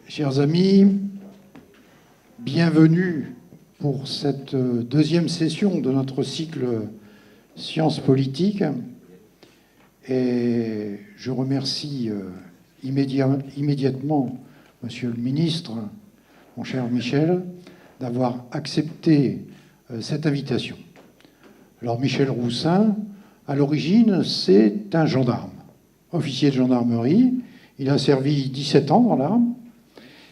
Chers amis, bienvenue pour cette deuxième session de notre cycle Sciences politiques. Et je remercie immédiatement Monsieur le ministre, mon cher Michel, d'avoir accepté cette invitation. Alors Michel Roussin, à l'origine, c'est un gendarme, officier de gendarmerie. Il a servi 17 ans dans l'arme.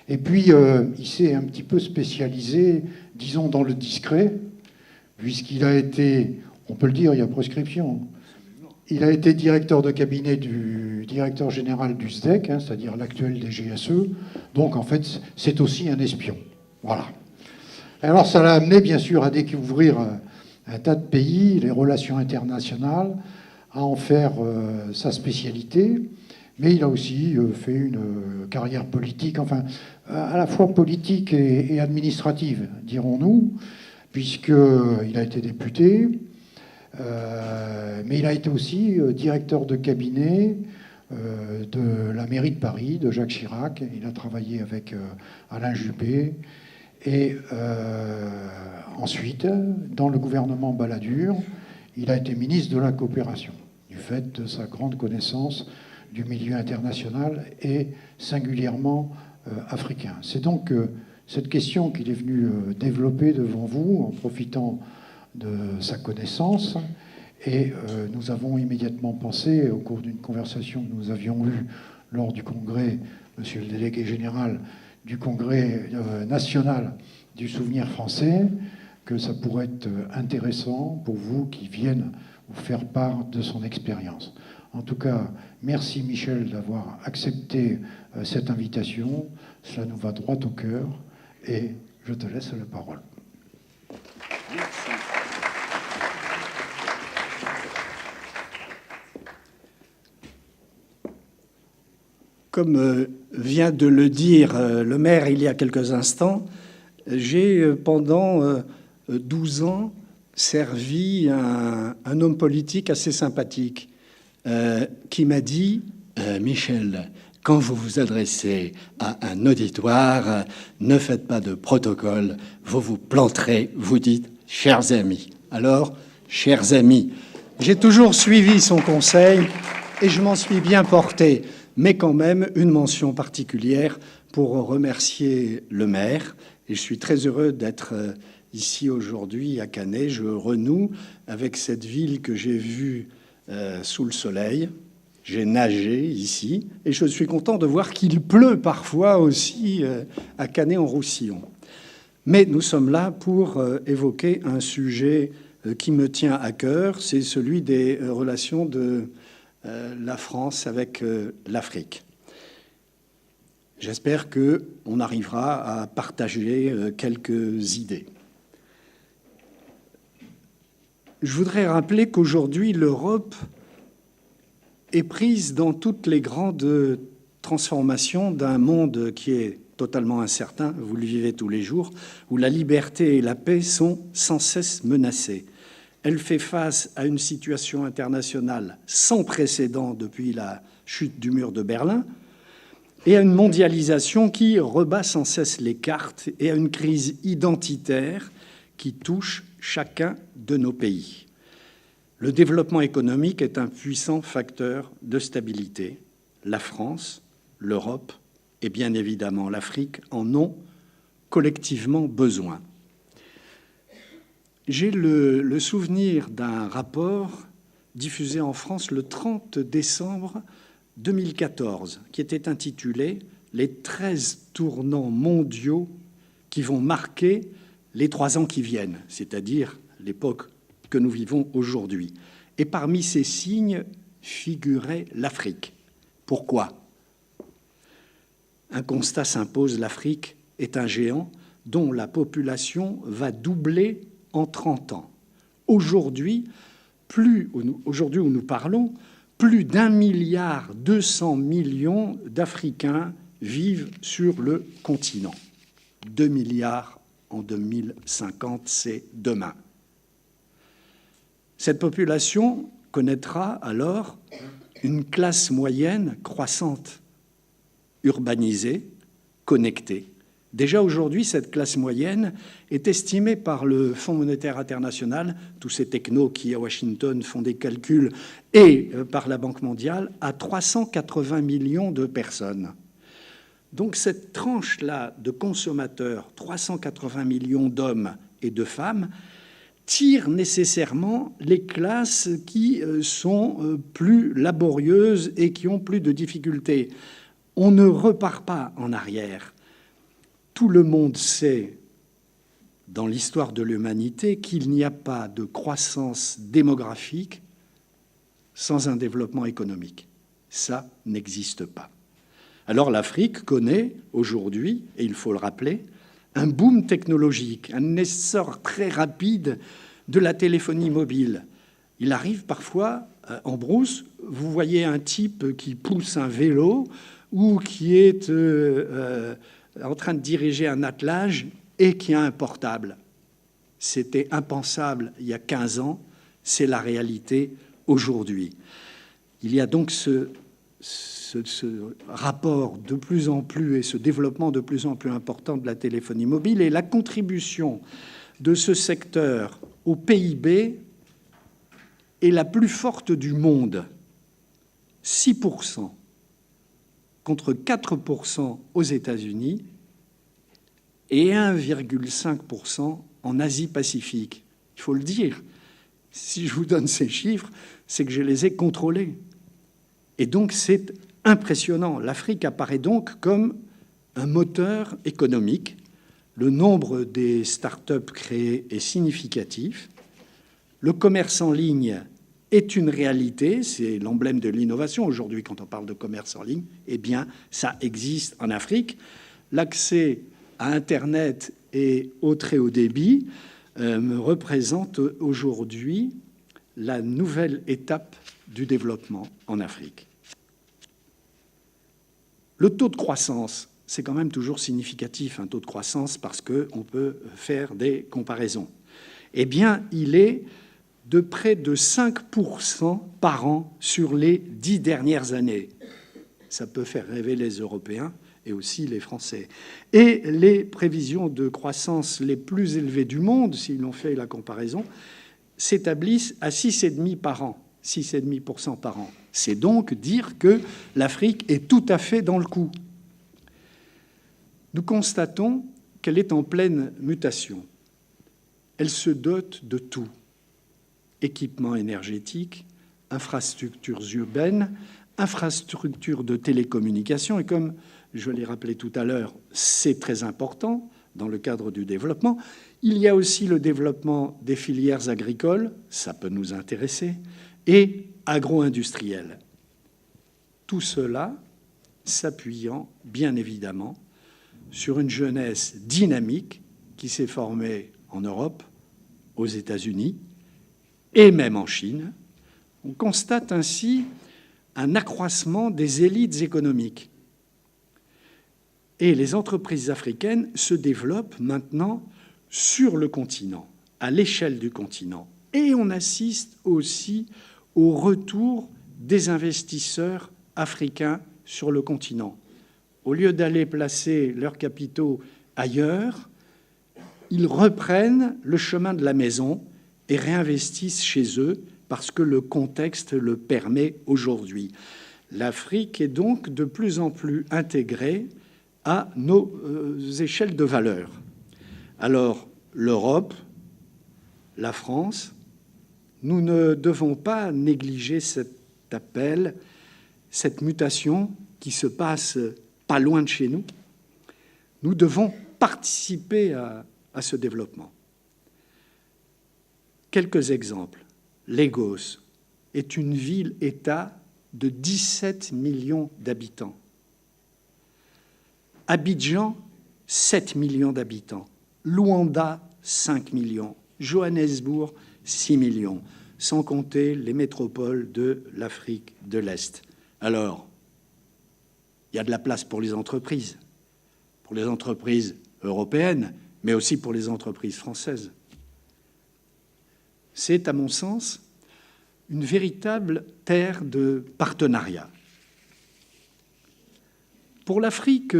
Et puis, il s'est un petit peu spécialisé, disons, dans le discret, puisqu'il a été, on peut le dire, il y a prescription, il a été directeur de cabinet du directeur général du SDEC, c'est-à-dire l'actuel DGSE. Donc, en fait, c'est aussi un espion. Voilà. Alors, ça l'a amené, bien sûr, à découvrir un tas de pays, les relations internationales, à en faire sa spécialité. Mais il a aussi fait une carrière politique, enfin, à la fois politique et administrative, dirons-nous, puisqu'il a été député, mais il a été aussi directeur de cabinet de la mairie de Paris, de Jacques Chirac. Il a travaillé avec Alain Juppé. Et ensuite, dans le gouvernement Balladur, il a été ministre de la Coopération, du fait de sa grande connaissance du milieu international et singulièrement africain. C'est donc cette question qu'il est venu développer devant vous en profitant de sa connaissance. Et nous avons immédiatement pensé, au cours d'une conversation que nous avions eue lors du congrès, monsieur le délégué général du congrès national du souvenir français, que ça pourrait être intéressant pour vous qui viennent vous faire part de son expérience. En tout cas, merci Michel d'avoir accepté cette invitation. Cela nous va droit au cœur et je te laisse la parole. Merci. Comme vient de le dire le maire il y a quelques instants, j'ai pendant 12 ans servi un homme politique assez sympathique qui m'a dit « Michel, quand vous vous adressez à un auditoire, ne faites pas de protocole, vous vous planterez, vous dites « chers amis ». Alors, chers amis, j'ai toujours suivi son conseil et je m'en suis bien porté, mais quand même une mention particulière pour remercier le maire. Et je suis très heureux d'être ici aujourd'hui à Canet. Je renoue avec cette ville que j'ai vue sous le soleil. J'ai nagé ici et je suis content de voir qu'il pleut parfois aussi à Canet-en-Roussillon. Mais nous sommes là pour évoquer un sujet qui me tient à cœur, c'est celui des relations de la France avec l'Afrique. J'espère qu'on arrivera à partager quelques idées. Je voudrais rappeler qu'aujourd'hui, l'Europe est prise dans toutes les grandes transformations d'un monde qui est totalement incertain, vous le vivez tous les jours, où la liberté et la paix sont sans cesse menacées. Elle fait face à une situation internationale sans précédent depuis la chute du mur de Berlin et à une mondialisation qui rebat sans cesse les cartes et à une crise identitaire qui touche chacun de nos pays. Le développement économique est un puissant facteur de stabilité. La France, l'Europe et bien évidemment l'Afrique en ont collectivement besoin. J'ai le souvenir d'un rapport diffusé en France le 30 décembre 2014 qui était intitulé « Les 13 tournants mondiaux qui vont marquer les 3 ans qui viennent », c'est-à-dire l'époque que nous vivons aujourd'hui. Et parmi ces signes figurait l'Afrique. Pourquoi ? Un constat s'impose, l'Afrique est un géant dont la population va doubler en 30 ans. Aujourd'hui où nous parlons, plus d'1,2 milliard d'Africains vivent sur le continent. 2 milliards en 2050, c'est demain. Cette population connaîtra alors une classe moyenne croissante, urbanisée, connectée. Déjà aujourd'hui, cette classe moyenne est estimée par le Fonds monétaire international, tous ces technos qui à Washington font des calculs, et par la Banque mondiale, à 380 millions de personnes. Donc cette tranche-là de consommateurs, 380 millions d'hommes et de femmes, tire nécessairement les classes qui sont plus laborieuses et qui ont plus de difficultés. On ne repart pas en arrière. Tout le monde sait, dans l'histoire de l'humanité, qu'il n'y a pas de croissance démographique sans un développement économique. Ça n'existe pas. Alors l'Afrique connaît aujourd'hui, et il faut le rappeler, un boom technologique, un essor très rapide de la téléphonie mobile. Il arrive parfois en brousse, vous voyez un type qui pousse un vélo ou qui est en train de diriger un attelage et qui a un portable. C'était impensable il y a 15 ans, c'est la réalité aujourd'hui. Il y a donc ce rapport de plus en plus et ce développement de plus en plus important de la téléphonie mobile, et la contribution de ce secteur au PIB est la plus forte du monde. 6%. Contre 4% aux États-Unis et 1,5% en Asie-Pacifique. Il faut le dire. Si je vous donne ces chiffres, c'est que je les ai contrôlés. Et donc, c'est impressionnant. L'Afrique apparaît donc comme un moteur économique. Le nombre des start-up créées est significatif. Le commerce en ligne est une réalité, c'est l'emblème de l'innovation. Aujourd'hui, quand on parle de commerce en ligne, eh bien, ça existe en Afrique. L'accès à Internet et au très haut débit me représente aujourd'hui la nouvelle étape du développement en Afrique. Le taux de croissance, c'est quand même toujours significatif, un taux de croissance, parce qu'on peut faire des comparaisons. Eh bien, il est de près de 5% par an sur les 10 dernières années. Ça peut faire rêver les Européens et aussi les Français. Et les prévisions de croissance les plus élevées du monde, si l'on fait la comparaison, s'établissent à 6,5% par an. 6,5% par an. C'est donc dire que l'Afrique est tout à fait dans le coup. Nous constatons qu'elle est en pleine mutation. Elle se dote de tout. Équipements énergétiques, infrastructures urbaines, infrastructures de télécommunications. Et comme je l'ai rappelé tout à l'heure, c'est très important dans le cadre du développement. Il y a aussi le développement des filières agricoles, ça peut nous intéresser, et agro-industrielles. Tout cela s'appuyant, bien évidemment, sur une jeunesse dynamique qui s'est formée en Europe, aux États-Unis, et même en Chine. On constate ainsi un accroissement des élites économiques. Et les entreprises africaines se développent maintenant sur le continent, à l'échelle du continent. Et on assiste aussi au retour des investisseurs africains sur le continent. Au lieu d'aller placer leurs capitaux ailleurs, ils reprennent le chemin de la maison et réinvestissent chez eux parce que le contexte le permet aujourd'hui. L'Afrique est donc de plus en plus intégrée à nos échelles de valeur. Alors, l'Europe, la France, nous ne devons pas négliger cet appel, cette mutation qui se passe pas loin de chez nous. Nous devons participer à ce développement. Quelques exemples. Lagos est une ville-État de 17 millions d'habitants. Abidjan, 7 millions d'habitants. Luanda, 5 millions. Johannesburg, 6 millions. Sans compter les métropoles de l'Afrique de l'Est. Alors, il y a de la place pour les entreprises européennes, mais aussi pour les entreprises françaises. C'est, à mon sens, une véritable terre de partenariat. Pour l'Afrique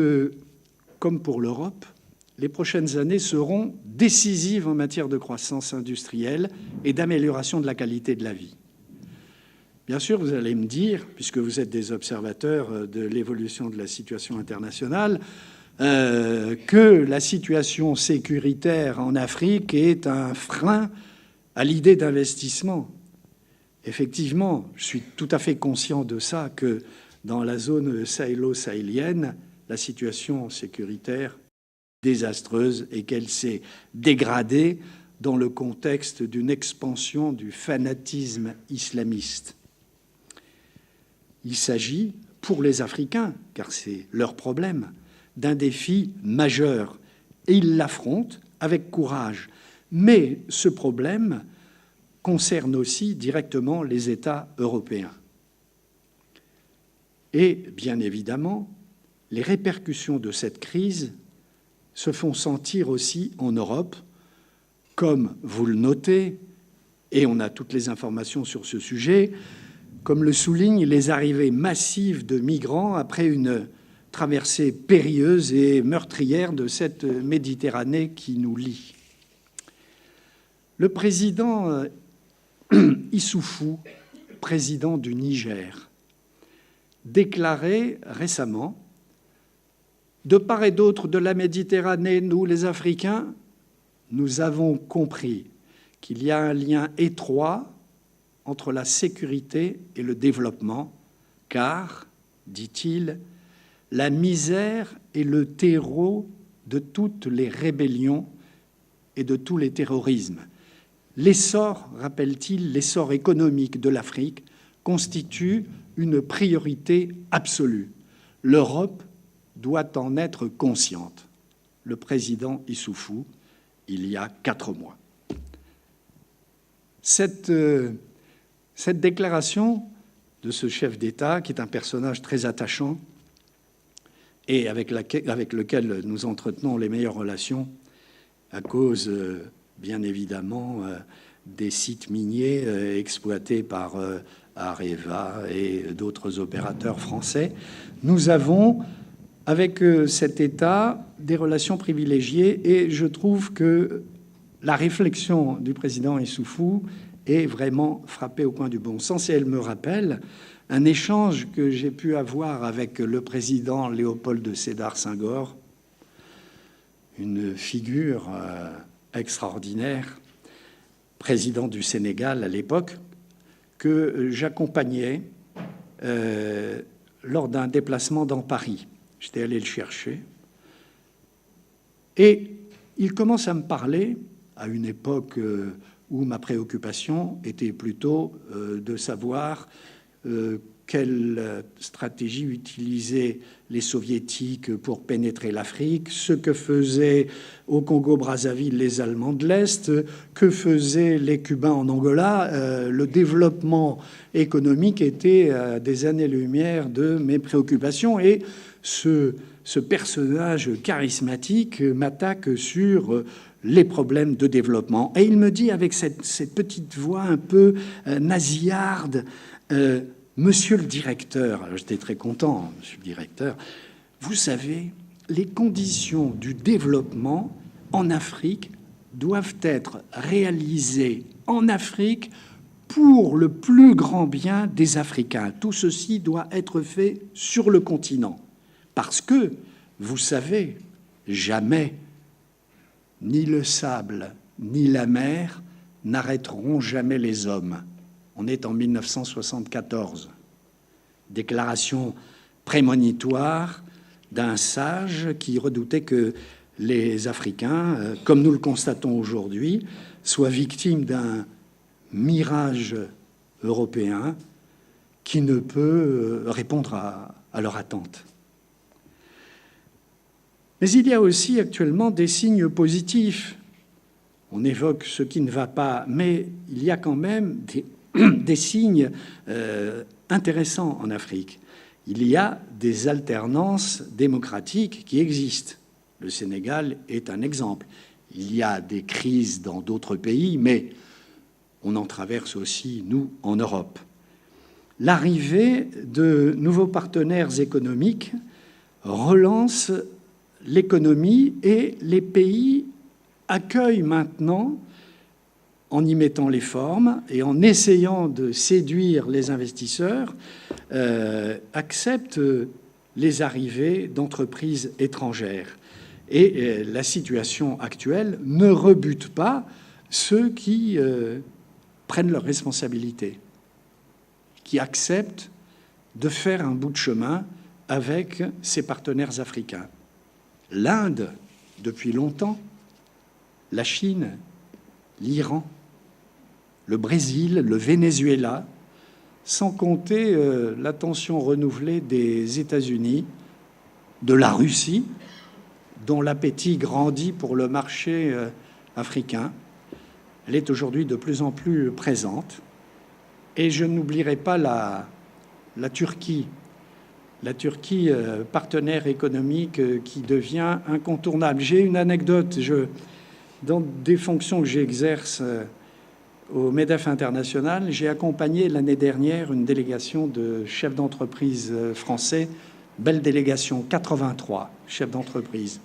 comme pour l'Europe, les prochaines années seront décisives en matière de croissance industrielle et d'amélioration de la qualité de la vie. Bien sûr, vous allez me dire, puisque vous êtes des observateurs de l'évolution de la situation internationale, que la situation sécuritaire en Afrique est un frein à l'idée d'investissement. Effectivement, je suis tout à fait conscient de ça, que dans la zone sahélo-sahélienne, la situation sécuritaire est désastreuse et qu'elle s'est dégradée dans le contexte d'une expansion du fanatisme islamiste. Il s'agit, pour les Africains, car c'est leur problème, d'un défi majeur. Et ils l'affrontent avec courage. Mais ce problème concerne aussi directement les États européens. Et, bien évidemment, les répercussions de cette crise se font sentir aussi en Europe, comme vous le notez, et on a toutes les informations sur ce sujet, comme le soulignent les arrivées massives de migrants après une traversée périlleuse et meurtrière de cette Méditerranée qui nous lie. Le président Issoufou, président du Niger, déclarait récemment « De part et d'autre de la Méditerranée, nous, les Africains, nous avons compris qu'il y a un lien étroit entre la sécurité et le développement, car, dit-il, la misère est le terreau de toutes les rébellions et de tous les terrorismes. L'essor, rappelle-t-il, l'essor économique de l'Afrique constitue une priorité absolue. L'Europe doit en être consciente. » Le président Issoufou, il y a 4 mois. Cette déclaration de ce chef d'État, qui est un personnage très attachant et avec lequel nous entretenons les meilleures relations à cause, bien évidemment, des sites miniers exploités par Areva et d'autres opérateurs français, nous avons, avec cet État, des relations privilégiées et je trouve que la réflexion du président Issoufou est vraiment frappée au coin du bon sens et elle me rappelle un échange que j'ai pu avoir avec le président Léopold Sédar Senghor, une figure extraordinaire, président du Sénégal à l'époque, que j'accompagnais lors d'un déplacement dans Paris. J'étais allé le chercher. Et il commence à me parler, à une époque où ma préoccupation était plutôt de savoir quelle stratégie utilisaient les Soviétiques pour pénétrer l'Afrique, ce que faisaient au Congo-Brazzaville les Allemands de l'Est, que faisaient les Cubains en Angola. Le développement économique était à des années-lumière de mes préoccupations. Et ce personnage charismatique m'attaque sur les problèmes de développement. Et il me dit avec cette petite voix un peu nasillarde, Monsieur le directeur, alors j'étais très content, monsieur le directeur, vous savez, les conditions du développement en Afrique doivent être réalisées en Afrique pour le plus grand bien des Africains. Tout ceci doit être fait sur le continent. Parce que, vous savez, jamais ni le sable ni la mer n'arrêteront jamais les hommes. On est en 1974. Déclaration prémonitoire d'un sage qui redoutait que les Africains, comme nous le constatons aujourd'hui, soient victimes d'un mirage européen qui ne peut répondre à leur attente. Mais il y a aussi actuellement des signes positifs. On évoque ce qui ne va pas, mais il y a quand même des signes intéressants en Afrique. Il y a des alternances démocratiques qui existent. Le Sénégal est un exemple. Il y a des crises dans d'autres pays, mais on en traverse aussi, nous, en Europe. L'arrivée de nouveaux partenaires économiques relance l'économie, et les pays accueillent maintenant, en y mettant les formes et en essayant de séduire les investisseurs, acceptent les arrivées d'entreprises étrangères. Et la situation actuelle ne rebute pas ceux qui prennent leurs responsabilités, qui acceptent de faire un bout de chemin avec ses partenaires africains. L'Inde, depuis longtemps, la Chine, l'Iran, le Brésil, le Venezuela, sans compter l'attention renouvelée des États-Unis, de la Russie, dont l'appétit grandit pour le marché africain. Elle est aujourd'hui de plus en plus présente. Et je n'oublierai pas la Turquie. La Turquie, partenaire économique qui devient incontournable. J'ai une anecdote. Dans des fonctions que j'exerce au MEDEF International, j'ai accompagné l'année dernière une délégation de chefs d'entreprise français, belle délégation, 83 chefs d'entreprise,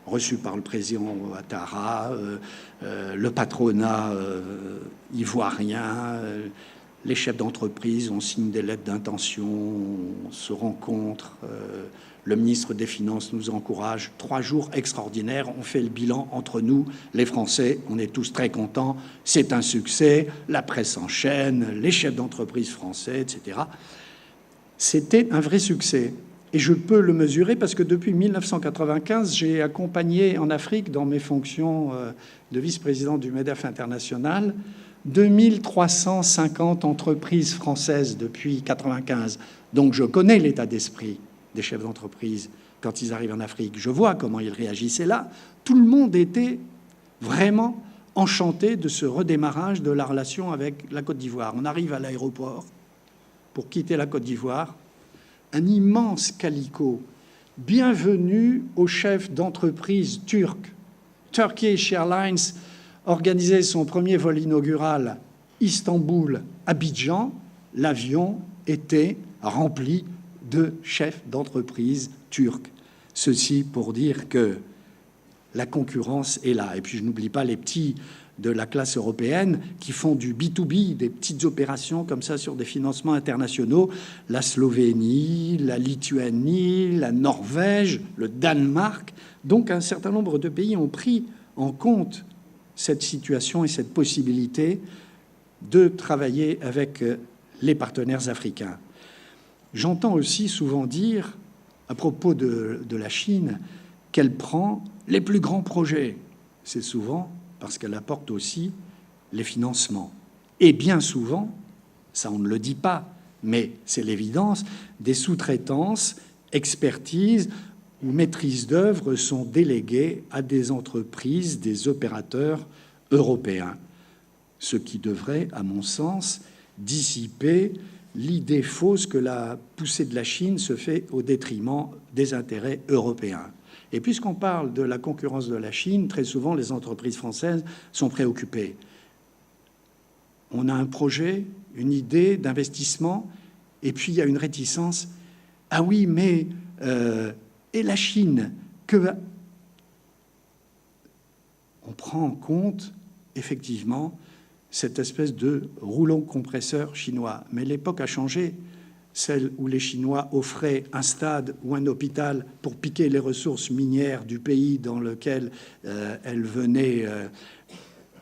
reçus par le président Ouattara, le patronat ivoirien, les chefs d'entreprise, on signe des lettres d'intention, on se rencontre, le ministre des Finances nous encourage. 3 jours extraordinaires, on fait le bilan entre nous, les Français, on est tous très contents, c'est un succès, la presse enchaîne, les chefs d'entreprise français, etc. C'était un vrai succès. Et je peux le mesurer parce que depuis 1995, j'ai accompagné en Afrique, dans mes fonctions de vice-président du MEDEF International, 2350 entreprises françaises depuis 1995. Donc je connais l'état d'esprit des chefs d'entreprise quand ils arrivent en Afrique. Je vois comment ils réagissaient là. Tout le monde était vraiment enchanté de ce redémarrage de la relation avec la Côte d'Ivoire. On arrive à l'aéroport pour quitter la Côte d'Ivoire. Un immense calicot. Bienvenue aux chefs d'entreprise turcs. Turkish Airlines organisait son premier vol inaugural Istanbul-Abidjan. L'avion était rempli de chefs d'entreprise turcs. Ceci pour dire que la concurrence est là. Et puis je n'oublie pas les petits de la classe européenne qui font du B2B, des petites opérations comme ça sur des financements internationaux. La Slovénie, la Lituanie, la Norvège, le Danemark. Donc un certain nombre de pays ont pris en compte cette situation et cette possibilité de travailler avec les partenaires africains. J'entends aussi souvent dire, à propos de la Chine, qu'elle prend les plus grands projets. C'est souvent parce qu'elle apporte aussi les financements. Et bien souvent, ça on ne le dit pas, mais c'est l'évidence, des sous-traitances, expertise ou maîtrise d'œuvre sont déléguées à des entreprises, des opérateurs européens. Ce qui devrait, à mon sens, dissiper l'idée fausse que la poussée de la Chine se fait au détriment des intérêts européens. Et puisqu'on parle de la concurrence de la Chine, très souvent les entreprises françaises sont préoccupées. On a un projet, une idée d'investissement, et puis il y a une réticence. Ah oui, mais et la Chine on prend en compte effectivement cette espèce de rouleau compresseur chinois. Mais l'époque a changé, celle où les Chinois offraient un stade ou un hôpital pour piquer les ressources minières du pays dans lequel elles venaient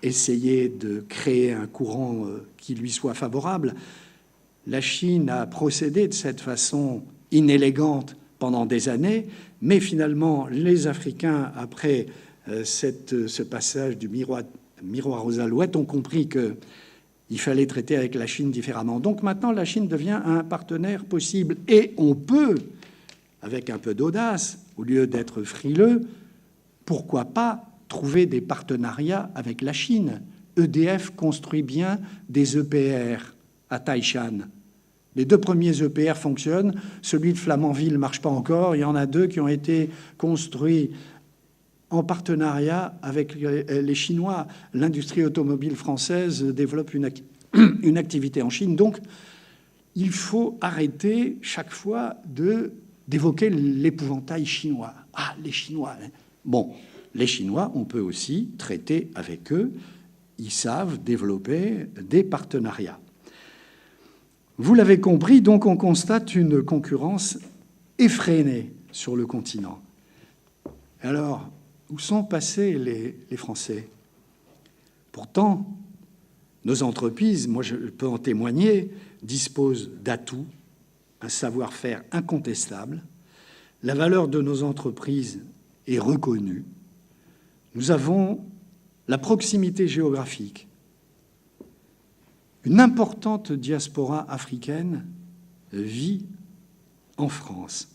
essayer de créer un courant qui lui soit favorable. La Chine a procédé de cette façon inélégante pendant des années, mais finalement, les Africains, après ce passage du miroir aux alouettes, ont compris qu'il fallait traiter avec la Chine différemment. Donc maintenant, la Chine devient un partenaire possible. Et on peut, avec un peu d'audace, au lieu d'être frileux, pourquoi pas trouver des partenariats avec la Chine. EDF construit bien des EPR à Taishan. Les 2 premiers EPR fonctionnent. Celui de Flamanville ne marche pas encore. Il y en a 2 qui ont été construits en partenariat avec les Chinois. L'industrie automobile française développe une activité en Chine. Donc, il faut arrêter chaque fois de d'évoquer l'épouvantail chinois. Ah, les Chinois, hein. Bon, les Chinois, on peut aussi traiter avec eux. Ils savent développer des partenariats. Vous l'avez compris, donc on constate une concurrence effrénée sur le continent. Alors, où sont passés les Français? Pourtant, nos entreprises, moi je peux en témoigner, disposent d'atouts, un savoir-faire incontestable. La valeur de nos entreprises est reconnue. Nous avons la proximité géographique. Une importante diaspora africaine vit en France.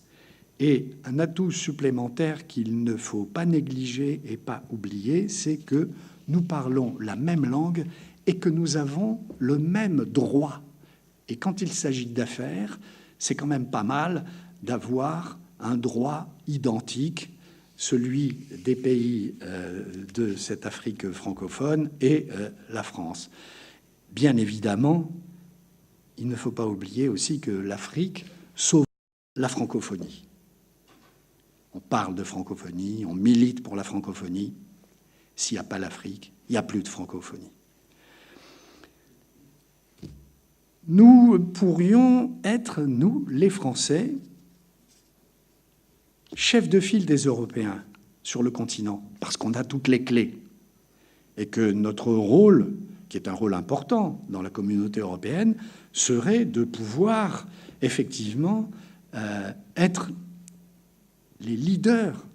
Et un atout supplémentaire qu'il ne faut pas négliger et pas oublier, c'est que nous parlons la même langue et que nous avons le même droit. Et quand il s'agit d'affaires, c'est quand même pas mal d'avoir un droit identique, celui des pays de cette Afrique francophone et la France. Bien évidemment, il ne faut pas oublier aussi que l'Afrique sauve la francophonie. On parle de francophonie, on milite pour la francophonie. S'il n'y a pas l'Afrique, il n'y a plus de francophonie. Nous pourrions être, nous, les Français, chefs de file des Européens sur le continent, parce qu'on a toutes les clés. Et que notre rôle, qui est un rôle important dans la communauté européenne, serait de pouvoir effectivement être les leaders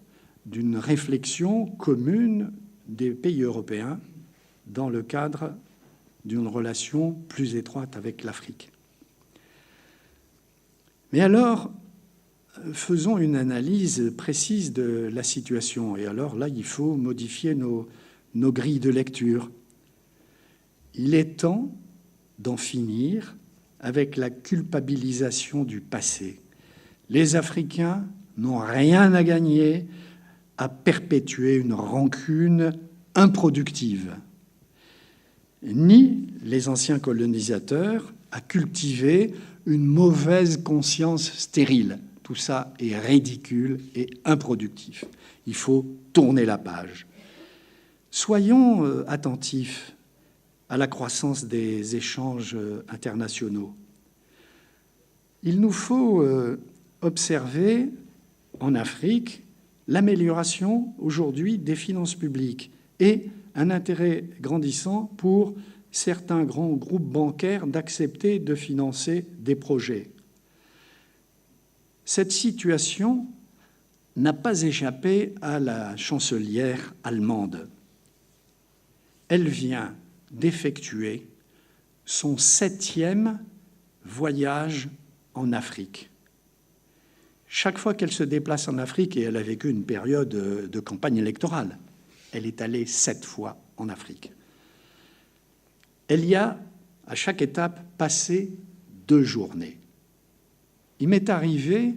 d'une réflexion commune des pays européens dans le cadre d'une relation plus étroite avec l'Afrique. Mais alors, faisons une analyse précise de la situation. Et alors là, il faut modifier nos grilles de lecture. Il est temps d'en finir avec la culpabilisation du passé. Les Africains n'ont rien à gagner à perpétuer une rancune improductive, ni les anciens colonisateurs à cultiver une mauvaise conscience stérile. Tout ça est ridicule et improductif. Il faut tourner la page. Soyons attentifs à la croissance des échanges internationaux. Il nous faut observer en Afrique l'amélioration aujourd'hui des finances publiques et un intérêt grandissant pour certains grands groupes bancaires d'accepter de financer des projets. Cette situation n'a pas échappé à la chancelière allemande. Elle vient d'effectuer son 7e voyage en Afrique. Chaque fois qu'elle se déplace en Afrique, et elle a vécu une période de campagne électorale, elle est allée 7 fois en Afrique. Elle y a, à chaque étape, passé 2 journées. Il m'est arrivé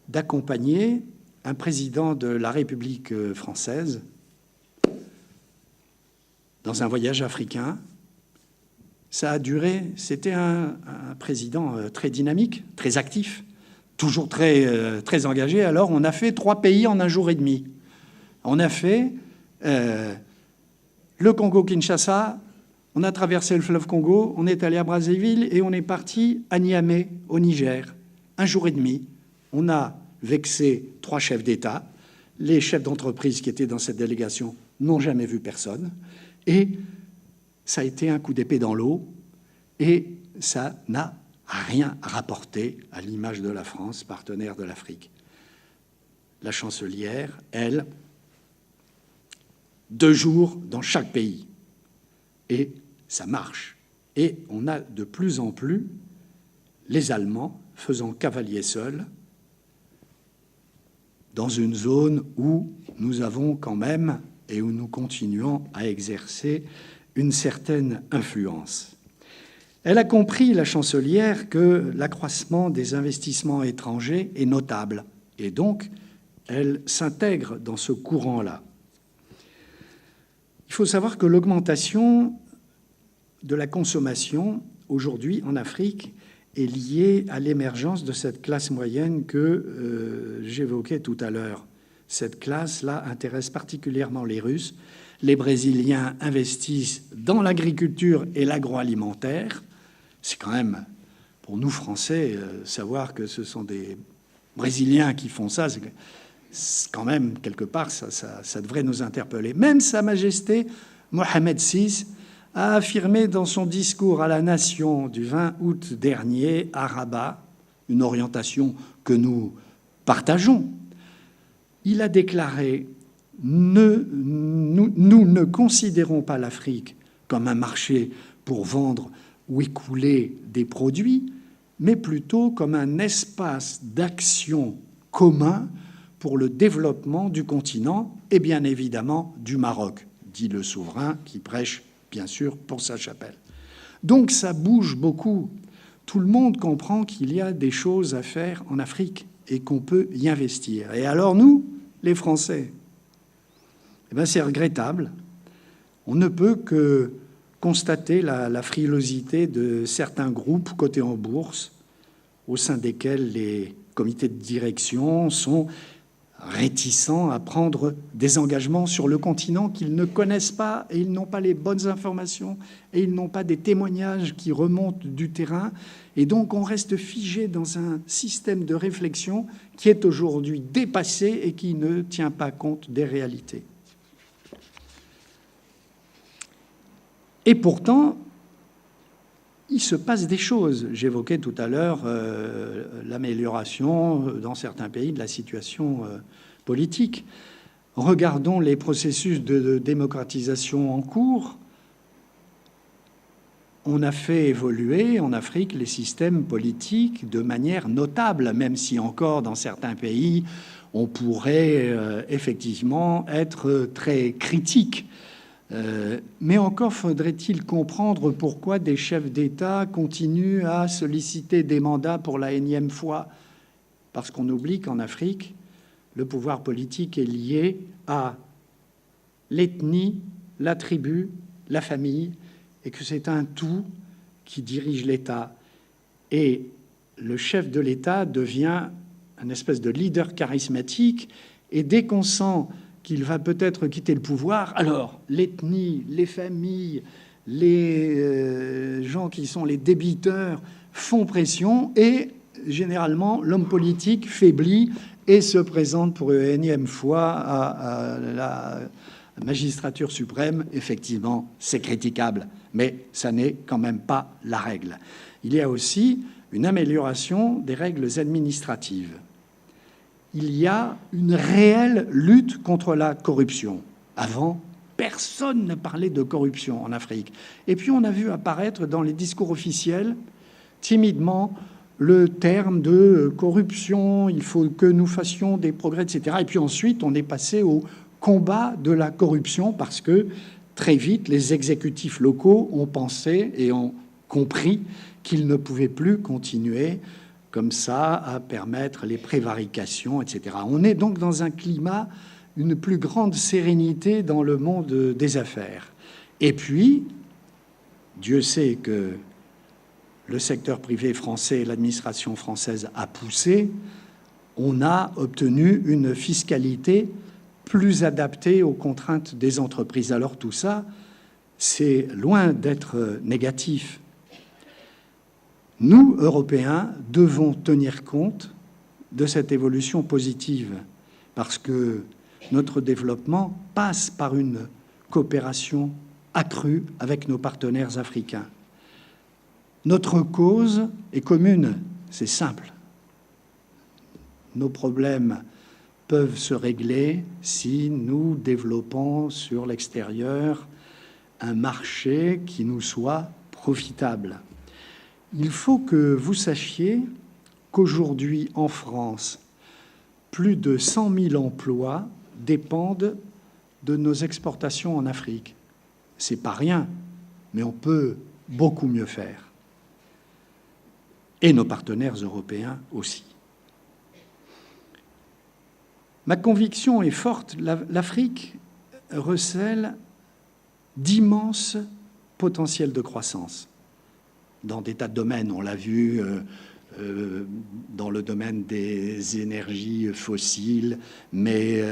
d'accompagner un président de la République française dans un voyage africain. Ça a duré, c'était un président très dynamique, très actif, toujours très engagé. Alors, on a fait 3 pays en 1 jour et demi. On a fait le Congo-Kinshasa, on a traversé le fleuve Congo, on est allé à Brazzaville et on est parti à Niamey, au Niger. 1 jour et demi. On a vexé 3 chefs d'État. Les chefs d'entreprise qui étaient dans cette délégation n'ont jamais vu personne. Et ça a été un coup d'épée dans l'eau. Et ça n'a rien rapporté à l'image de la France, partenaire de l'Afrique. La chancelière, elle, 2 jours dans chaque pays. Et ça marche. Et on a de plus en plus les Allemands faisant cavalier seul dans une zone où nous avons quand même, et où nous continuons à exercer une certaine influence. Elle a compris, la chancelière, que l'accroissement des investissements étrangers est notable, et donc elle s'intègre dans ce courant-là. Il faut savoir que l'augmentation de la consommation aujourd'hui en Afrique est liée à l'émergence de cette classe moyenne que j'évoquais tout à l'heure. Cette classe-là intéresse particulièrement les Russes. Les Brésiliens investissent dans l'agriculture et l'agroalimentaire. C'est quand même, pour nous Français, savoir que ce sont des Brésiliens qui font ça, c'est quand même, quelque part, ça devrait nous interpeller. Même Sa Majesté Mohamed VI a affirmé dans son discours à la nation du 20 août dernier à Rabat, une orientation que nous partageons. Il a déclaré « Nous ne considérons pas l'Afrique comme un marché pour vendre ou écouler des produits, mais plutôt comme un espace d'action commun pour le développement du continent et bien évidemment du Maroc », dit le souverain qui prêche bien sûr pour sa chapelle. Donc ça bouge beaucoup. Tout le monde comprend qu'il y a des choses à faire en Afrique et qu'on peut y investir. Et alors nous, les Français, eh bien, c'est regrettable. On ne peut que constater la frilosité de certains groupes cotés en bourse, au sein desquels les comités de direction sont réticents à prendre des engagements sur le continent qu'ils ne connaissent pas, et ils n'ont pas les bonnes informations, et ils n'ont pas des témoignages qui remontent du terrain. Et donc on reste figé dans un système de réflexion qui est aujourd'hui dépassé et qui ne tient pas compte des réalités. Et pourtant, il se passe des choses. J'évoquais tout à l'heure l'amélioration dans certains pays de la situation politique. Regardons les processus de démocratisation en cours. On a fait évoluer en Afrique les systèmes politiques de manière notable, même si encore dans certains pays, on pourrait effectivement être très critique. Mais encore faudrait-il comprendre pourquoi des chefs d'État continuent à solliciter des mandats pour la énième fois. Parce qu'on oublie qu'en Afrique, le pouvoir politique est lié à l'ethnie, la tribu, la famille, et que c'est un tout qui dirige l'État. Et le chef de l'État devient un espèce de leader charismatique, et dès qu'on sent qu'il va peut-être quitter le pouvoir, alors l'ethnie, les familles, les gens qui sont les débiteurs font pression et généralement l'homme politique faiblit et se présente pour une énième fois à la magistrature suprême. Effectivement, c'est critiquable, mais ça n'est quand même pas la règle. Il y a aussi une amélioration des règles administratives. Il y a une réelle lutte contre la corruption. Avant, personne ne parlait de corruption en Afrique. Et puis on a vu apparaître dans les discours officiels, timidement, le terme de corruption, il faut que nous fassions des progrès, etc. Et puis ensuite, on est passé au combat de la corruption parce que très vite, les exécutifs locaux ont pensé et ont compris qu'ils ne pouvaient plus continuer comme ça, à permettre les prévarications, etc. On est donc dans un climat, une plus grande sérénité dans le monde des affaires. Et puis, Dieu sait que le secteur privé français et l'administration française a poussé, on a obtenu une fiscalité plus adaptée aux contraintes des entreprises. Alors tout ça, c'est loin d'être négatif. Nous, Européens, devons tenir compte de cette évolution positive parce que notre développement passe par une coopération accrue avec nos partenaires africains. Notre cause est commune, c'est simple. Nos problèmes peuvent se régler si nous développons sur l'extérieur un marché qui nous soit profitable. Il faut que vous sachiez qu'aujourd'hui, en France, plus de 100 000 emplois dépendent de nos exportations en Afrique. C'est pas rien, mais on peut beaucoup mieux faire. Et nos partenaires européens aussi. Ma conviction est forte, l'Afrique recèle d'immenses potentiels de croissance. dans des tas de domaines. On l'a vu dans le domaine des énergies fossiles, mais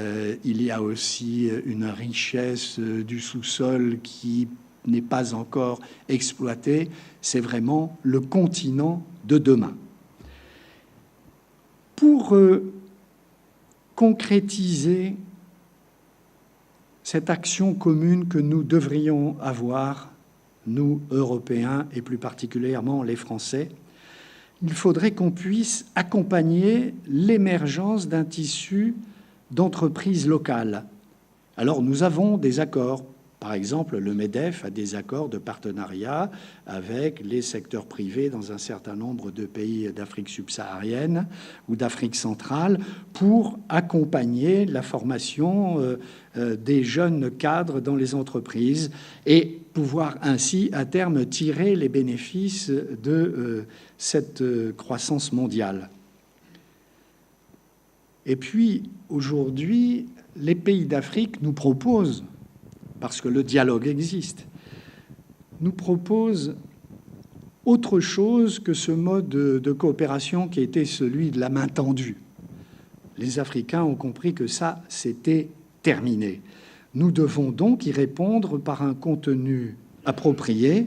il y a aussi une richesse du sous-sol qui n'est pas encore exploitée. C'est vraiment le continent de demain. Pour concrétiser cette action commune que nous devrions avoir, nous, Européens, et plus particulièrement les Français, il faudrait qu'on puisse accompagner l'émergence d'un tissu d'entreprises locales. Alors, nous avons des accords. Par exemple, le MEDEF a des accords de partenariat avec les secteurs privés dans un certain nombre de pays d'Afrique subsaharienne ou d'Afrique centrale pour accompagner la formation des jeunes cadres dans les entreprises et pouvoir ainsi, à terme, tirer les bénéfices de cette croissance mondiale. Et puis, aujourd'hui, les pays d'Afrique nous proposent, parce que le dialogue existe, nous propose autre chose que ce mode de coopération qui était celui de la main tendue. Les Africains ont compris que ça, c'était terminé. Nous devons donc y répondre par un contenu approprié,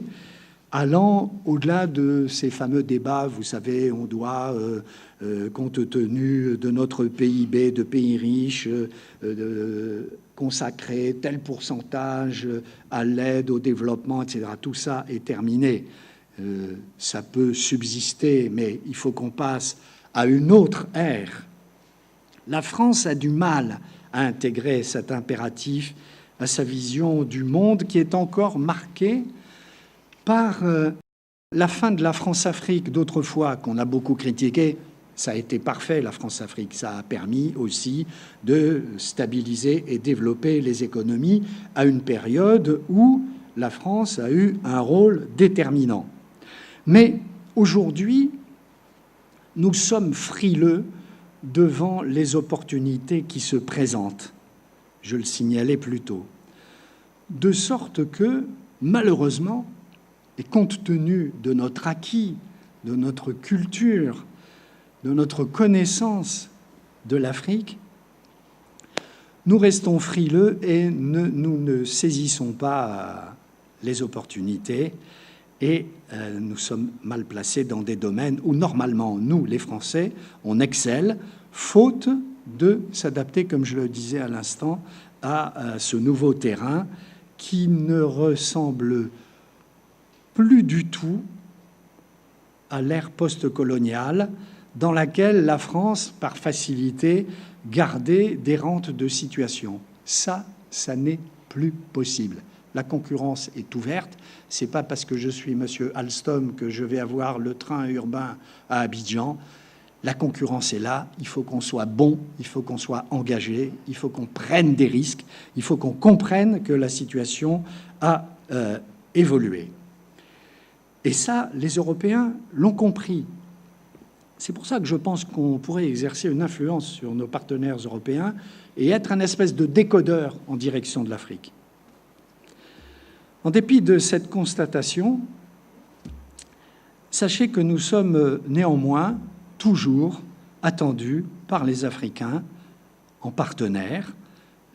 allant au-delà de ces fameux débats. Vous savez, on doit, compte tenu de notre PIB, de pays riches, consacrer tel pourcentage à l'aide au développement, etc. Tout ça est terminé. Ça peut subsister, mais il faut qu'on passe à une autre ère. La France a du mal à intégrer cet impératif à sa vision du monde qui est encore marquée par la fin de la France-Afrique d'autrefois, qu'on a beaucoup critiquée. Ça a été parfait, la France-Afrique. Ça a permis aussi de stabiliser et développer les économies à une période où la France a eu un rôle déterminant. Mais aujourd'hui, nous sommes frileux devant les opportunités qui se présentent. Je le signalais plus tôt. De sorte que, malheureusement, et compte tenu de notre acquis, de notre culture, de notre connaissance de l'Afrique, nous restons frileux et nous ne saisissons pas les opportunités et nous sommes mal placés dans des domaines où, normalement, nous, les Français, on excelle, faute de s'adapter, comme je le disais à l'instant, à ce nouveau terrain qui ne ressemble plus du tout à l'ère post-coloniale, dans laquelle la France, par facilité, gardait des rentes de situation. Ça n'est plus possible. La concurrence est ouverte. Ce n'est pas parce que je suis M. Alstom que je vais avoir le train urbain à Abidjan. La concurrence est là. Il faut qu'on soit bon, il faut qu'on soit engagé, il faut qu'on prenne des risques, il faut qu'on comprenne que la situation a évolué. Et ça, les Européens l'ont compris. C'est pour ça que je pense qu'on pourrait exercer une influence sur nos partenaires européens et être un espèce de décodeur en direction de l'Afrique. En dépit de cette constatation, sachez que nous sommes néanmoins toujours attendus par les Africains en partenaires.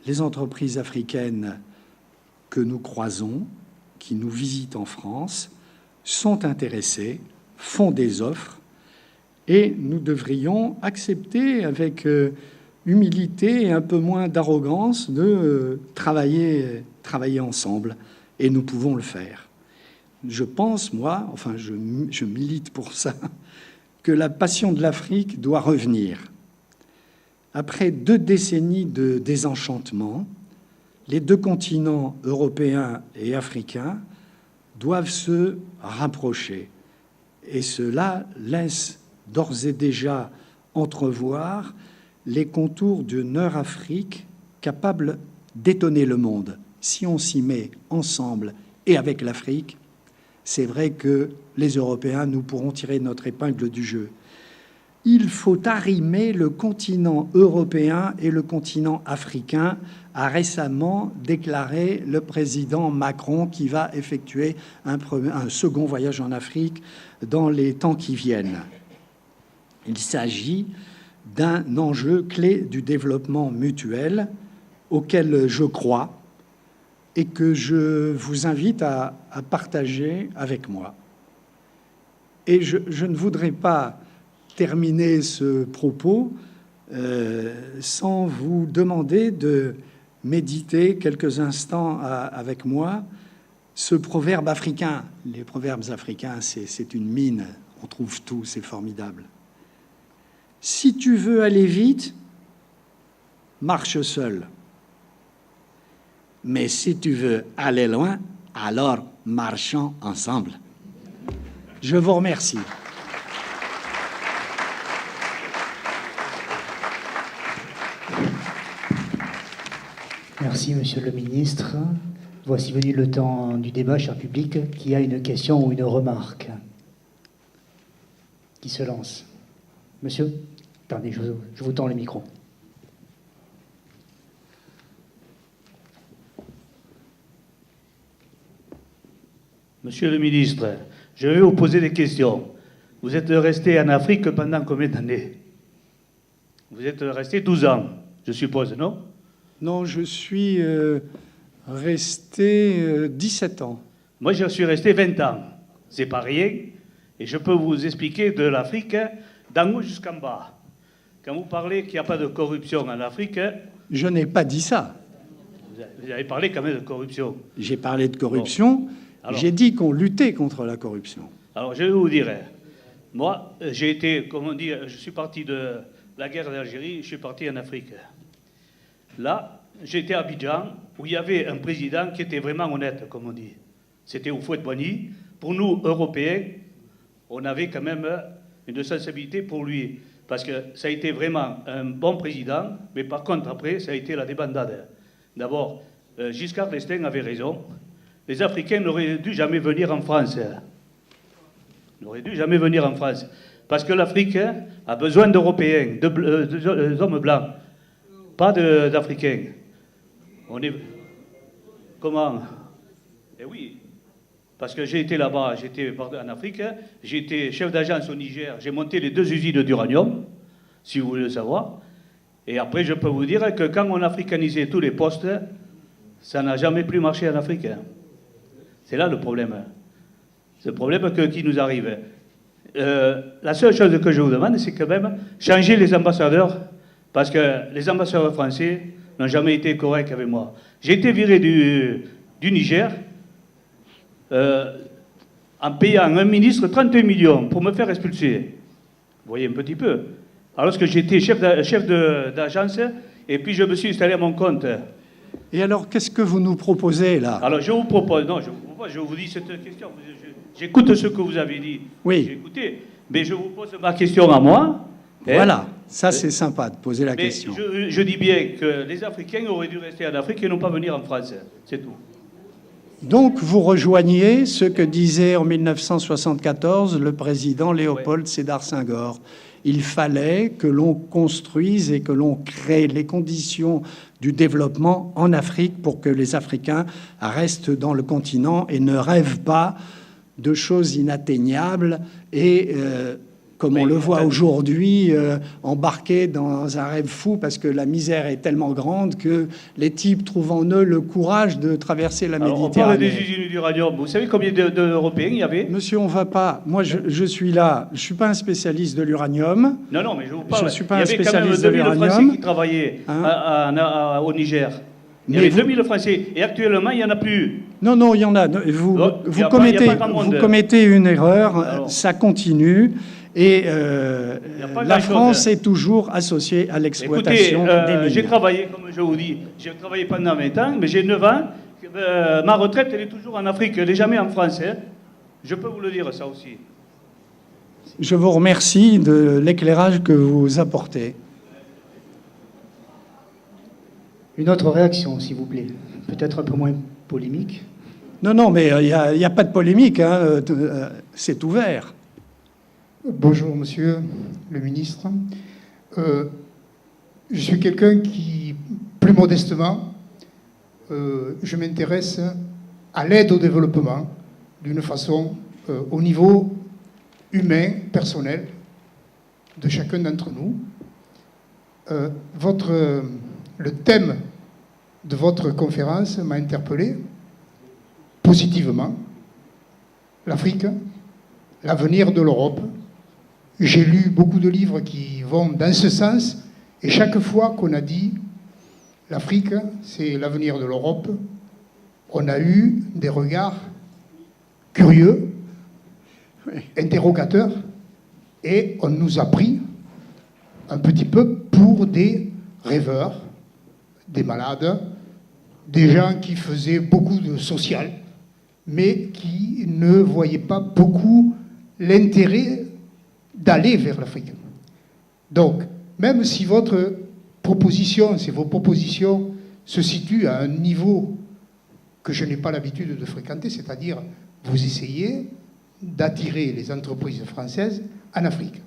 Les entreprises africaines que nous croisons, qui nous visitent en France, sont intéressées, font des offres, et nous devrions accepter avec humilité et un peu moins d'arrogance de travailler ensemble. Et nous pouvons le faire. Je pense, moi, enfin je milite pour ça, que la passion de l'Afrique doit revenir. Après 2 décennies de désenchantement, les 2 continents européens et africains doivent se rapprocher. Et cela laisse d'ores et déjà entrevoir les contours d'une Eurafrique capable d'étonner le monde. Si on s'y met ensemble et avec l'Afrique, c'est vrai que les Européens, nous pourrons tirer notre épingle du jeu. il faut arrimer le continent européen et le continent africain, a récemment déclaré le président Macron, qui va effectuer un second voyage en Afrique dans les temps qui viennent. Il s'agit d'un enjeu clé du développement mutuel auquel je crois et que je vous invite à partager avec moi. Et je ne voudrais pas terminer ce propos sans vous demander de méditer quelques instants avec moi ce proverbe africain. Les proverbes africains, c'est une mine, on trouve tout, c'est formidable. Si tu veux aller vite, marche seul. Mais si tu veux aller loin, alors marchons ensemble. Je vous remercie. Merci, Monsieur le Ministre. Voici venu le temps du débat, cher public. Qui a une question ou une remarque? Qui se lance? Monsieur? Attendez, je vous tends le micro. Monsieur le ministre, je vais vous poser des questions. Vous êtes resté en Afrique pendant combien d'années? Vous êtes resté 12 ans, je suppose, non? Non, je suis resté 17 ans. Moi, je suis resté 20 ans. C'est pas rien. Et je peux vous expliquer de l'Afrique d'en haut jusqu'en bas. Quand vous parlez qu'il n'y a pas de corruption en Afrique... Je n'ai pas dit ça. Vous avez parlé quand même de corruption. J'ai parlé de corruption. Bon. J'ai dit qu'on luttait contre la corruption. Alors, je vais vous dire, moi, j'ai été, comme on dit, je suis parti de la guerre d'Algérie, je suis parti en Afrique. Là, j'étais à Abidjan, où il y avait un président qui était vraiment honnête, comme on dit. C'était Houphouët-Boigny. Pour nous, Européens, on avait quand même une sensibilité pour lui. Parce que ça a été vraiment un bon président, mais par contre, après, ça a été la débandade. D'abord, Giscard d'Estaing avait raison. Les Africains n'auraient dû jamais venir en France. N'auraient dû jamais venir en France. Parce que l'Afrique a besoin d'Européens, d'hommes blancs, pas d'Africains. On est... Comment? Eh oui. Parce que j'ai été là-bas, j'étais en Afrique, j'ai été chef d'agence au Niger, j'ai monté les 2 usines d'uranium, si vous voulez le savoir. Et après, je peux vous dire que quand on africanisait tous les postes, ça n'a jamais plus marché en Afrique. C'est là le problème. C'est le problème qui nous arrive. La seule chose que je vous demande, c'est quand même changer les ambassadeurs, parce que les ambassadeurs français n'ont jamais été corrects avec moi. J'ai été viré du Niger, en payant un ministre 31 millions pour me faire expulser. Vous voyez un petit peu. Alors que j'étais chef d'agence, et puis je me suis installé à mon compte. Et alors, qu'est-ce que vous nous proposez, là? Alors, je vous propose... Non, je vous dis cette question. J'écoute ce que vous avez dit. Oui. J'ai écouté. Mais je vous pose ma question à moi. Voilà. Ça, c'est sympa de poser la question. Je dis bien que les Africains auraient dû rester en Afrique et non pas venir en France. C'est tout. Donc, vous rejoignez ce que disait en 1974 le président Léopold Sédar Senghor. Il fallait que l'on construise et que l'on crée les conditions du développement en Afrique pour que les Africains restent dans le continent et ne rêvent pas de choses inatteignables et, comme on le voit aujourd'hui, embarqués dans un rêve fou parce que la misère est tellement grande que les types trouvent en eux le courage de traverser la Méditerranée. On parle des usines d'uranium. Vous savez combien d'Européens il y avait? Monsieur, on va pas... Moi, je suis là. Je suis pas un spécialiste de l'uranium. Non, mais je vous parle. Je suis pas un spécialiste de l'uranium. Il y avait quand même 2000 Français qui travaillaient au Niger. Il y avait 2000 Français. Et actuellement, il n'y en a plus. Non, il y en a. Vous commettez une erreur. Alors, ça continue. Et la France est toujours associée à l'exploitation des mines. J'ai travaillé, comme je vous dis, j'ai travaillé pendant 20 ans, mais j'ai 9 ans. Ma retraite, elle est toujours en Afrique, elle n'est jamais en France. Hein. Je peux vous le dire, ça aussi. Je vous remercie de l'éclairage que vous apportez. Une autre réaction, s'il vous plaît. Peut-être un peu moins polémique. Non, mais il n'y a pas de polémique. Hein. C'est ouvert. Bonjour, monsieur le ministre. Je suis quelqu'un qui, plus modestement, je m'intéresse à l'aide au développement d'une façon au niveau humain, personnel, de chacun d'entre nous. Le thème de votre conférence m'a interpellé positivement. L'Afrique, l'avenir de l'Europe. J'ai lu beaucoup de livres qui vont dans ce sens, et chaque fois qu'on a dit l'Afrique, c'est l'avenir de l'Europe, on a eu des regards curieux, interrogateurs, et on nous a pris un petit peu pour des rêveurs, des malades, des gens qui faisaient beaucoup de social, mais qui ne voyaient pas beaucoup l'intérêt d'aller vers l'Afrique. Donc, même si vos propositions se situent à un niveau que je n'ai pas l'habitude de fréquenter, c'est-à-dire vous essayez d'attirer les entreprises françaises en Afrique.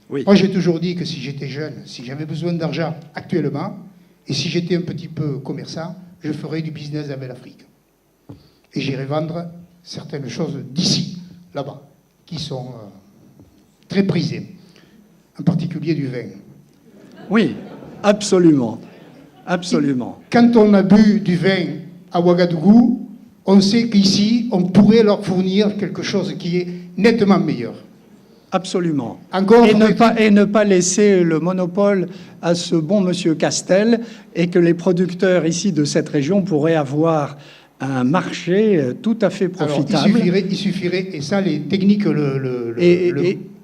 Oui. Moi, j'ai toujours dit que si j'étais jeune, si j'avais besoin d'argent actuellement, et si j'étais un petit peu commerçant, je ferais du business avec l'Afrique. Et j'irais vendre certaines choses d'ici, là-bas, qui sont très prisées, en particulier du vin. Oui, absolument. Absolument. Quand on a bu du vin à Ouagadougou, on sait qu'ici, on pourrait leur fournir quelque chose qui est nettement meilleur. Absolument. Encore et ne pas laisser le monopole à ce bon monsieur Castel, et que les producteurs ici de cette région pourraient avoir un marché tout à fait profitable. Alors, il suffirait, et ça, les techniques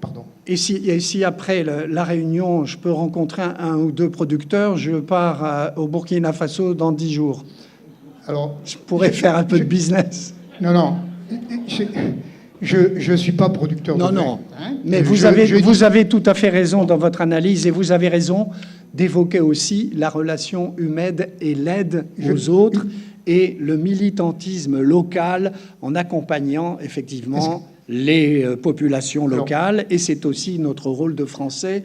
pardon. Et si après la réunion, je peux rencontrer un ou deux producteurs, je pars au Burkina Faso dans 10 jours. Alors, je pourrais faire un peu de business. Non. Je ne suis pas producteur de vin. Non. Hein, mais vous avez tout à fait raison dans votre analyse, et vous avez raison d'évoquer aussi la relation humaine et l'aide aux autres et le militantisme local en accompagnant effectivement les populations locales. Et c'est aussi notre rôle de Français,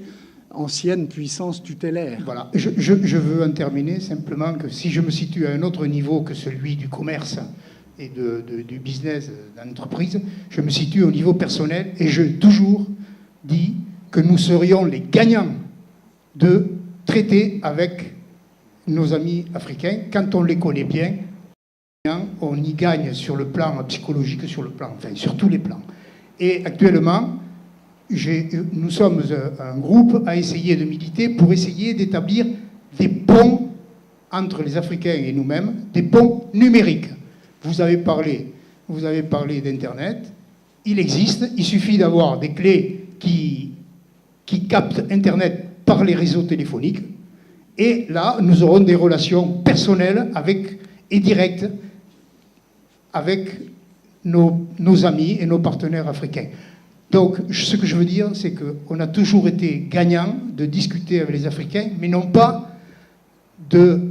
ancienne puissance tutélaire. Voilà. Je veux en terminer simplement que si je me situe à un autre niveau que celui du commerce et du business d'entreprise, je me situe au niveau personnel, et je toujours dis que nous serions les gagnants de traiter avec nos amis africains quand on les connaît bien. On y gagne sur le plan psychologique, sur tous les plans. Et actuellement, nous sommes un groupe à essayer de militer pour essayer d'établir des ponts entre les Africains et nous-mêmes, des ponts numériques. Vous avez parlé d'Internet. Il existe. Il suffit d'avoir des clés qui captent Internet par les réseaux téléphoniques. Et là, nous aurons des relations personnelles et directes avec nos amis et nos partenaires africains. Donc, ce que je veux dire, c'est qu'on a toujours été gagnants de discuter avec les Africains, mais non pas de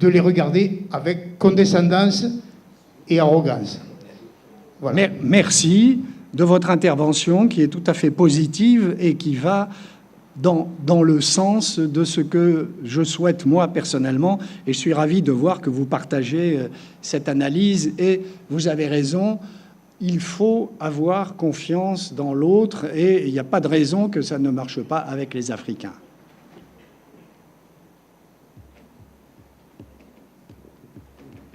les regarder avec condescendance et arrogance. Voilà. Merci de votre intervention, qui est tout à fait positive et qui va dans le sens de ce que je souhaite moi personnellement, et je suis ravi de voir que vous partagez cette analyse. Et vous avez raison, il faut avoir confiance dans l'autre, et il n'y a pas de raison que ça ne marche pas avec les Africains.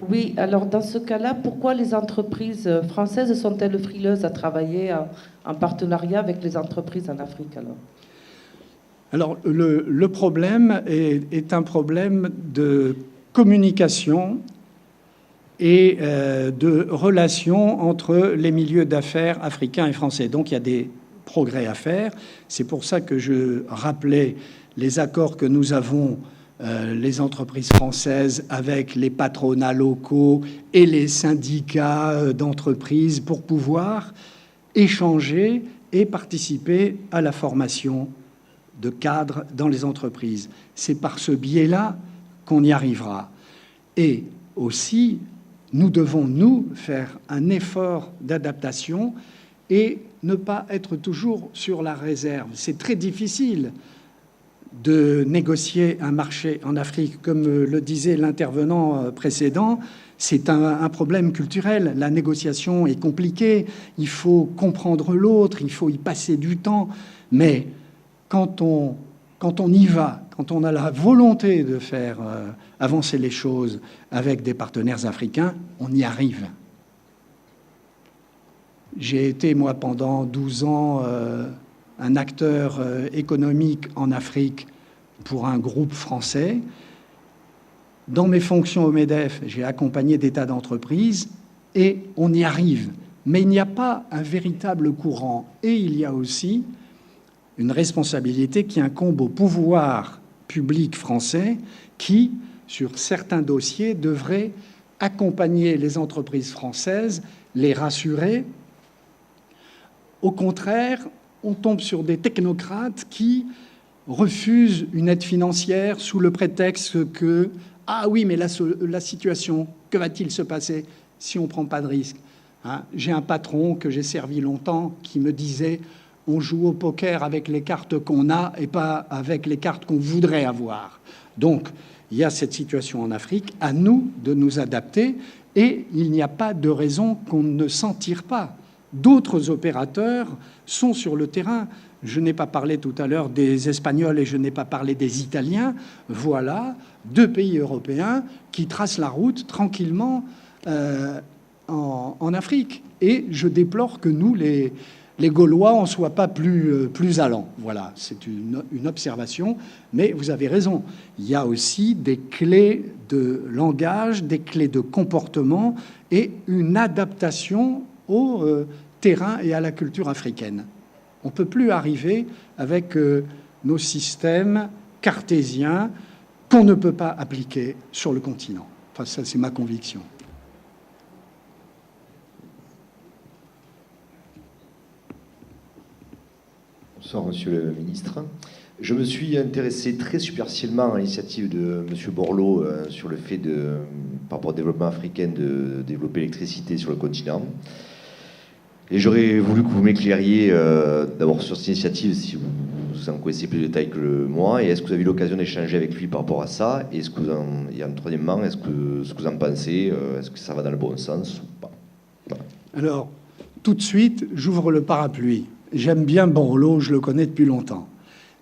Oui, alors dans ce cas-là, pourquoi les entreprises françaises sont-elles frileuses à travailler en partenariat avec les entreprises en Afrique alors, le problème est un problème de communication et de relations entre les milieux d'affaires africains et français. Donc il y a des progrès à faire. C'est pour ça que je rappelais les accords que nous avons, les entreprises françaises, avec les patronats locaux et les syndicats d'entreprises, pour pouvoir échanger et participer à la formation de cadres dans les entreprises. C'est par ce biais-là qu'on y arrivera. Et aussi, nous devons, faire un effort d'adaptation et ne pas être toujours sur la réserve. C'est très difficile de négocier un marché en Afrique. Comme le disait l'intervenant précédent, c'est un problème culturel. La négociation est compliquée, il faut comprendre l'autre, il faut y passer du temps. Mais quand on y va, quand on a la volonté de faire avancer les choses avec des partenaires africains, on y arrive. J'ai été, moi, pendant 12 ans, un acteur économique en Afrique pour un groupe français. Dans mes fonctions au MEDEF, j'ai accompagné des tas d'entreprises et on y arrive. Mais il n'y a pas un véritable courant. Et il y a aussi une responsabilité qui incombe au pouvoir public français qui, sur certains dossiers, devrait accompagner les entreprises françaises, les rassurer. Au contraire, on tombe sur des technocrates qui refusent une aide financière sous le prétexte que « Ah oui, mais la situation, que va-t-il se passer si on ne prend pas de risque ?» J'ai un patron que j'ai servi longtemps qui me disait « On joue au poker avec les cartes qu'on a et pas avec les cartes qu'on voudrait avoir. » Donc, il y a cette situation en Afrique, à nous de nous adapter et il n'y a pas de raison qu'on ne s'en tire pas. D'autres opérateurs sont sur le terrain. Je n'ai pas parlé tout à l'heure des Espagnols et je n'ai pas parlé des Italiens. Voilà 2 pays européens qui tracent la route tranquillement en Afrique. Et je déplore que nous, les Gaulois, on ne soit pas plus allants. Voilà, c'est une observation. Mais vous avez raison. Il y a aussi des clés de langage, des clés de comportement et une adaptation au terrain et à la culture africaine. On ne peut plus arriver avec nos systèmes cartésiens qu'on ne peut pas appliquer sur le continent. Enfin, ça, c'est ma conviction. Bonsoir, Monsieur le Ministre. Je me suis intéressé très superficiellement à l'initiative de M. Borloo sur le fait, par rapport au développement africain, de développer l'électricité sur le continent. Et j'aurais voulu que vous m'éclairiez d'abord sur cette initiative, si vous en connaissez plus de détails que moi, et est-ce que vous avez eu l'occasion d'échanger avec lui par rapport à ça, et et troisièmement, ce que vous en pensez, est-ce que ça va dans le bon sens ou pas? Voilà. Alors, tout de suite, j'ouvre le parapluie. J'aime bien Borloo, je le connais depuis longtemps.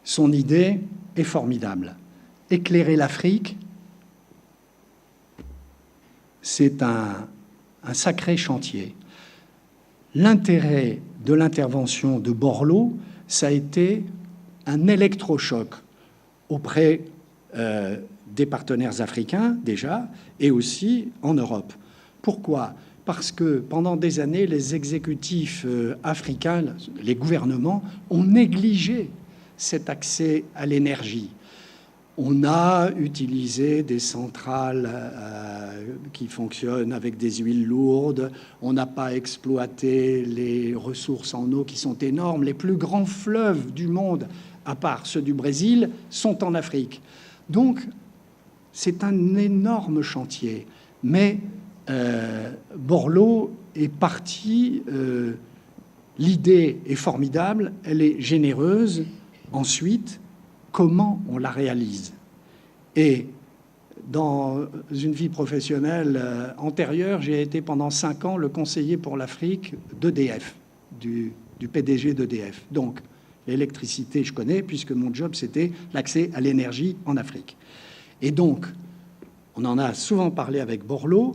Son idée est formidable. Éclairer l'Afrique, c'est un sacré chantier. L'intérêt de l'intervention de Borloo, ça a été un électrochoc auprès des partenaires africains, déjà, et aussi en Europe. Pourquoi ? Parce que pendant des années, les exécutifs africains, les gouvernements, ont négligé cet accès à l'énergie. On a utilisé des centrales qui fonctionnent avec des huiles lourdes. On n'a pas exploité les ressources en eau qui sont énormes. Les plus grands fleuves du monde, à part ceux du Brésil, sont en Afrique. Donc, c'est un énorme chantier. Mais Borloo est parti. L'idée est formidable, elle est généreuse. Ensuite, comment on la réalise? Et dans une vie professionnelle antérieure, j'ai été pendant 5 ans le conseiller pour l'Afrique d'EDF, du PDG d'EDF. Donc, l'électricité, je connais, puisque mon job, c'était l'accès à l'énergie en Afrique. Et donc, on en a souvent parlé avec Borloo.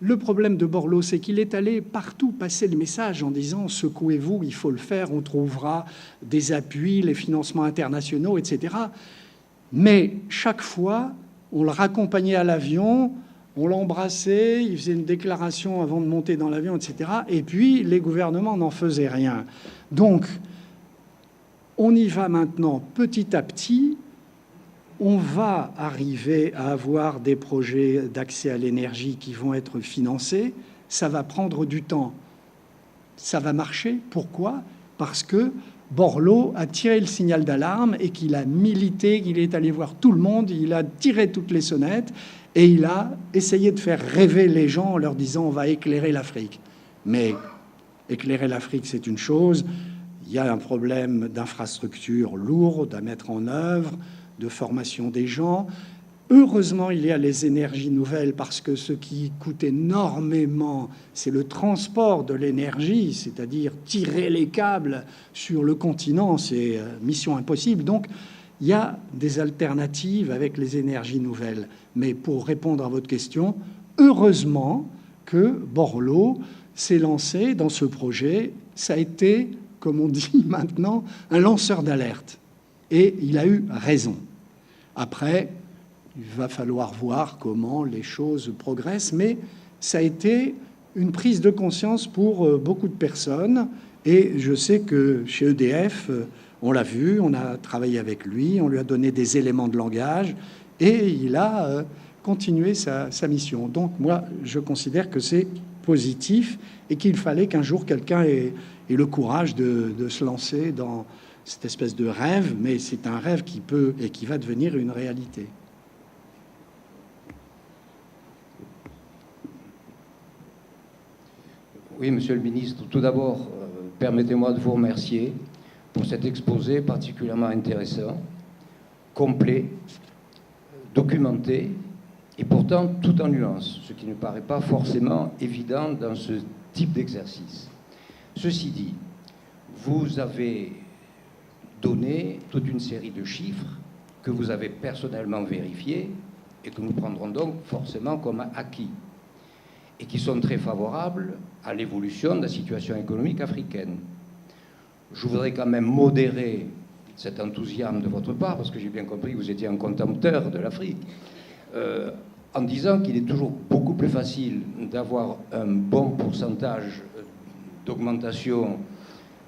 Le problème de Borloo, c'est qu'il est allé partout passer le message en disant « secouez-vous, il faut le faire, on trouvera des appuis, les financements internationaux, etc. » Mais chaque fois, on le raccompagnait à l'avion, on l'embrassait, il faisait une déclaration avant de monter dans l'avion, etc. Et puis, les gouvernements n'en faisaient rien. Donc, on y va maintenant petit à petit. On va arriver à avoir des projets d'accès à l'énergie qui vont être financés. Ça va prendre du temps. Ça va marcher. Pourquoi ? Parce que Borloo a tiré le signal d'alarme et qu'il a milité, qu'il est allé voir tout le monde, il a tiré toutes les sonnettes et il a essayé de faire rêver les gens en leur disant « on va éclairer l'Afrique ». Mais Éclairer l'Afrique, c'est une chose. Il y a un problème d'infrastructure lourde à mettre en œuvre, de formation des gens. Heureusement, il y a les énergies nouvelles, parce que ce qui coûte énormément, c'est le transport de l'énergie, c'est-à-dire tirer les câbles sur le continent, c'est mission impossible. Donc, il y a des alternatives avec les énergies nouvelles. Mais pour répondre à votre question, heureusement que Borloo s'est lancé dans ce projet. Ça a été, comme on dit maintenant, un lanceur d'alerte. Et il a eu raison. Après, il va falloir voir comment les choses progressent, mais ça a été une prise de conscience pour beaucoup de personnes. Et je sais que chez EDF, on l'a vu, on a travaillé avec lui, on lui a donné des éléments de langage, et il a continué sa mission. Donc moi, je considère que c'est positif et qu'il fallait qu'un jour quelqu'un ait le courage de se lancer dans cette espèce de rêve, mais c'est un rêve qui peut et qui va devenir une réalité. Oui, Monsieur le Ministre, tout d'abord, permettez-moi de vous remercier pour cet exposé particulièrement intéressant, complet, documenté, et pourtant tout en nuances, ce qui ne paraît pas forcément évident dans ce type d'exercice. Ceci dit, vous avez donné toute une série de chiffres que vous avez personnellement vérifiés et que nous prendrons donc forcément comme acquis, et qui sont très favorables à l'évolution de la situation économique africaine. Je voudrais quand même modérer cet enthousiasme de votre part, parce que j'ai bien compris que vous étiez un contempteur de l'Afrique, en disant qu'il est toujours beaucoup plus facile d'avoir un bon pourcentage d'augmentation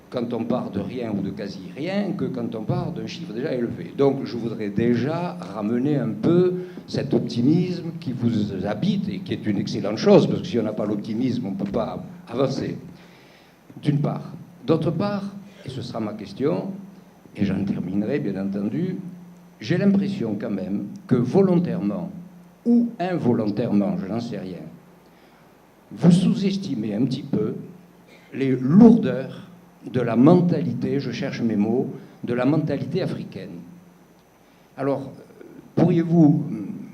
quand on part de rien ou de quasi rien que quand on part d'un chiffre déjà élevé. Donc je voudrais déjà ramener un peu cet optimisme qui vous habite et qui est une excellente chose, parce que si on n'a pas l'optimisme, on ne peut pas avancer. D'une part. D'autre part, et ce sera ma question, et j'en terminerai bien entendu, j'ai l'impression quand même que volontairement ou involontairement, je n'en sais rien, vous sous-estimez un petit peu les lourdeurs de la mentalité, je cherche mes mots, de la mentalité africaine. Alors, pourriez-vous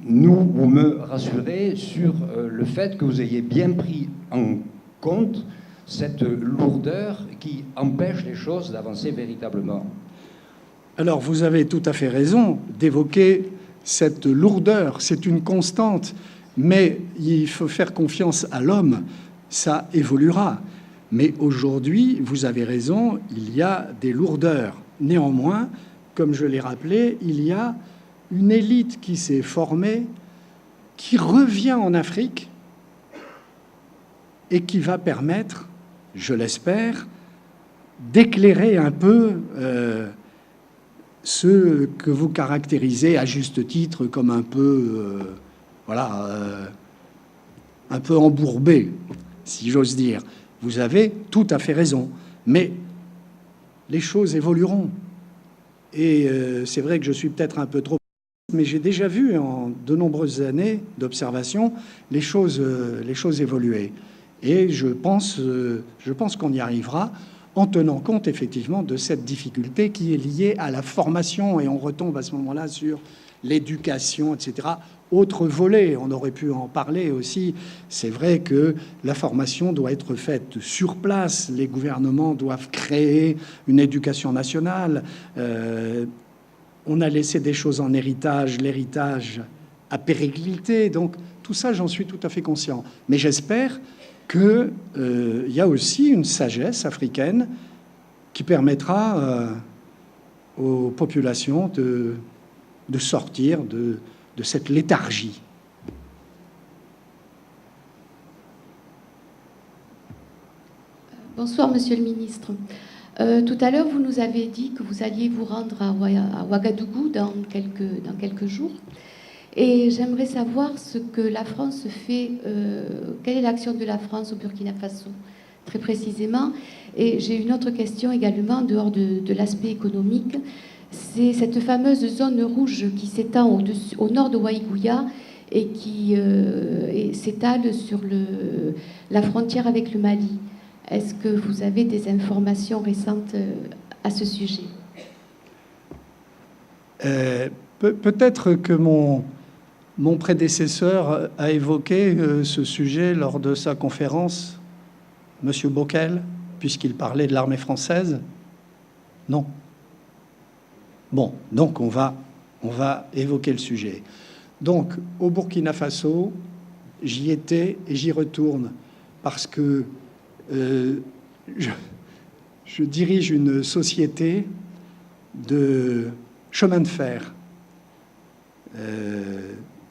nous ou me rassurer sur le fait que vous ayez bien pris en compte cette lourdeur qui empêche les choses d'avancer véritablement? Alors, vous avez tout à fait raison d'évoquer cette lourdeur. C'est une constante, mais il faut faire confiance à l'homme. Ça évoluera. Mais aujourd'hui, vous avez raison, il y a des lourdeurs. Néanmoins, comme je l'ai rappelé, il y a une élite qui s'est formée, qui revient en Afrique et qui va permettre, je l'espère, d'éclairer un peu ceux que vous caractérisez à juste titre comme un peu, un peu embourbés, si j'ose dire. Vous avez tout à fait raison, mais les choses évolueront. Et c'est vrai que je suis peut-être un peu trop... Mais j'ai déjà vu en de nombreuses années d'observation les choses évoluer. Et je pense qu'on y arrivera en tenant compte effectivement de cette difficulté qui est liée à la formation. Et on retombe à ce moment-là sur l'éducation, etc. Autre volet, on aurait pu en parler aussi, c'est vrai que la formation doit être faite sur place. Les gouvernements doivent créer une éducation nationale. On a laissé des choses en héritage, l'héritage a périclité. Donc tout ça, j'en suis tout à fait conscient. Mais j'espère qu'il y a aussi une sagesse africaine qui permettra aux populations de sortir de cette léthargie. Bonsoir, Monsieur le Ministre. Tout à l'heure, vous nous avez dit que vous alliez vous rendre à Ouagadougou dans quelques jours. Et j'aimerais savoir ce que la France fait, quelle est l'action de la France au Burkina Faso, très précisément. Et j'ai une autre question également, en dehors de l'aspect économique. C'est cette fameuse zone rouge qui s'étend au nord de Waïgouya et qui s'étale sur la frontière avec le Mali. Est-ce que vous avez des informations récentes à ce sujet? Peut-être que mon prédécesseur a évoqué ce sujet lors de sa conférence, M. Bockel, puisqu'il parlait de l'armée française. Non. Bon, donc on va évoquer le sujet. Donc, au Burkina Faso, j'y étais et j'y retourne parce que je dirige une société de chemin de fer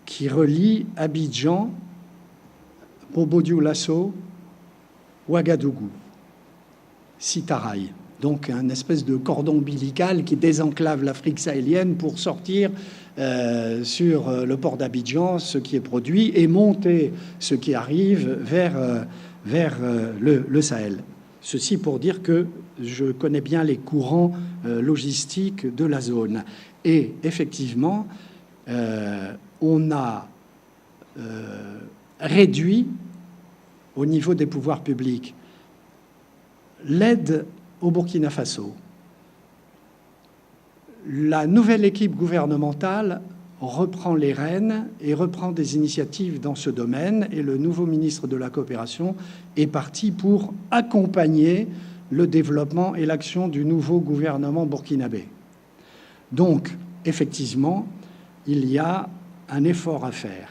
qui relie Abidjan, Bobo-Dioulasso, Ouagadougou, Sitaraï. Donc un espèce de cordon ombilical qui désenclave l'Afrique sahélienne pour sortir sur le port d'Abidjan ce qui est produit et monter ce qui arrive vers le Sahel. Ceci pour dire que je connais bien les courants logistiques de la zone. Et effectivement, on a réduit au niveau des pouvoirs publics l'aide au Burkina Faso. La nouvelle équipe gouvernementale reprend les rênes et reprend des initiatives dans ce domaine. Et le nouveau ministre de la Coopération est parti pour accompagner le développement et l'action du nouveau gouvernement burkinabé. Donc, effectivement, il y a un effort à faire.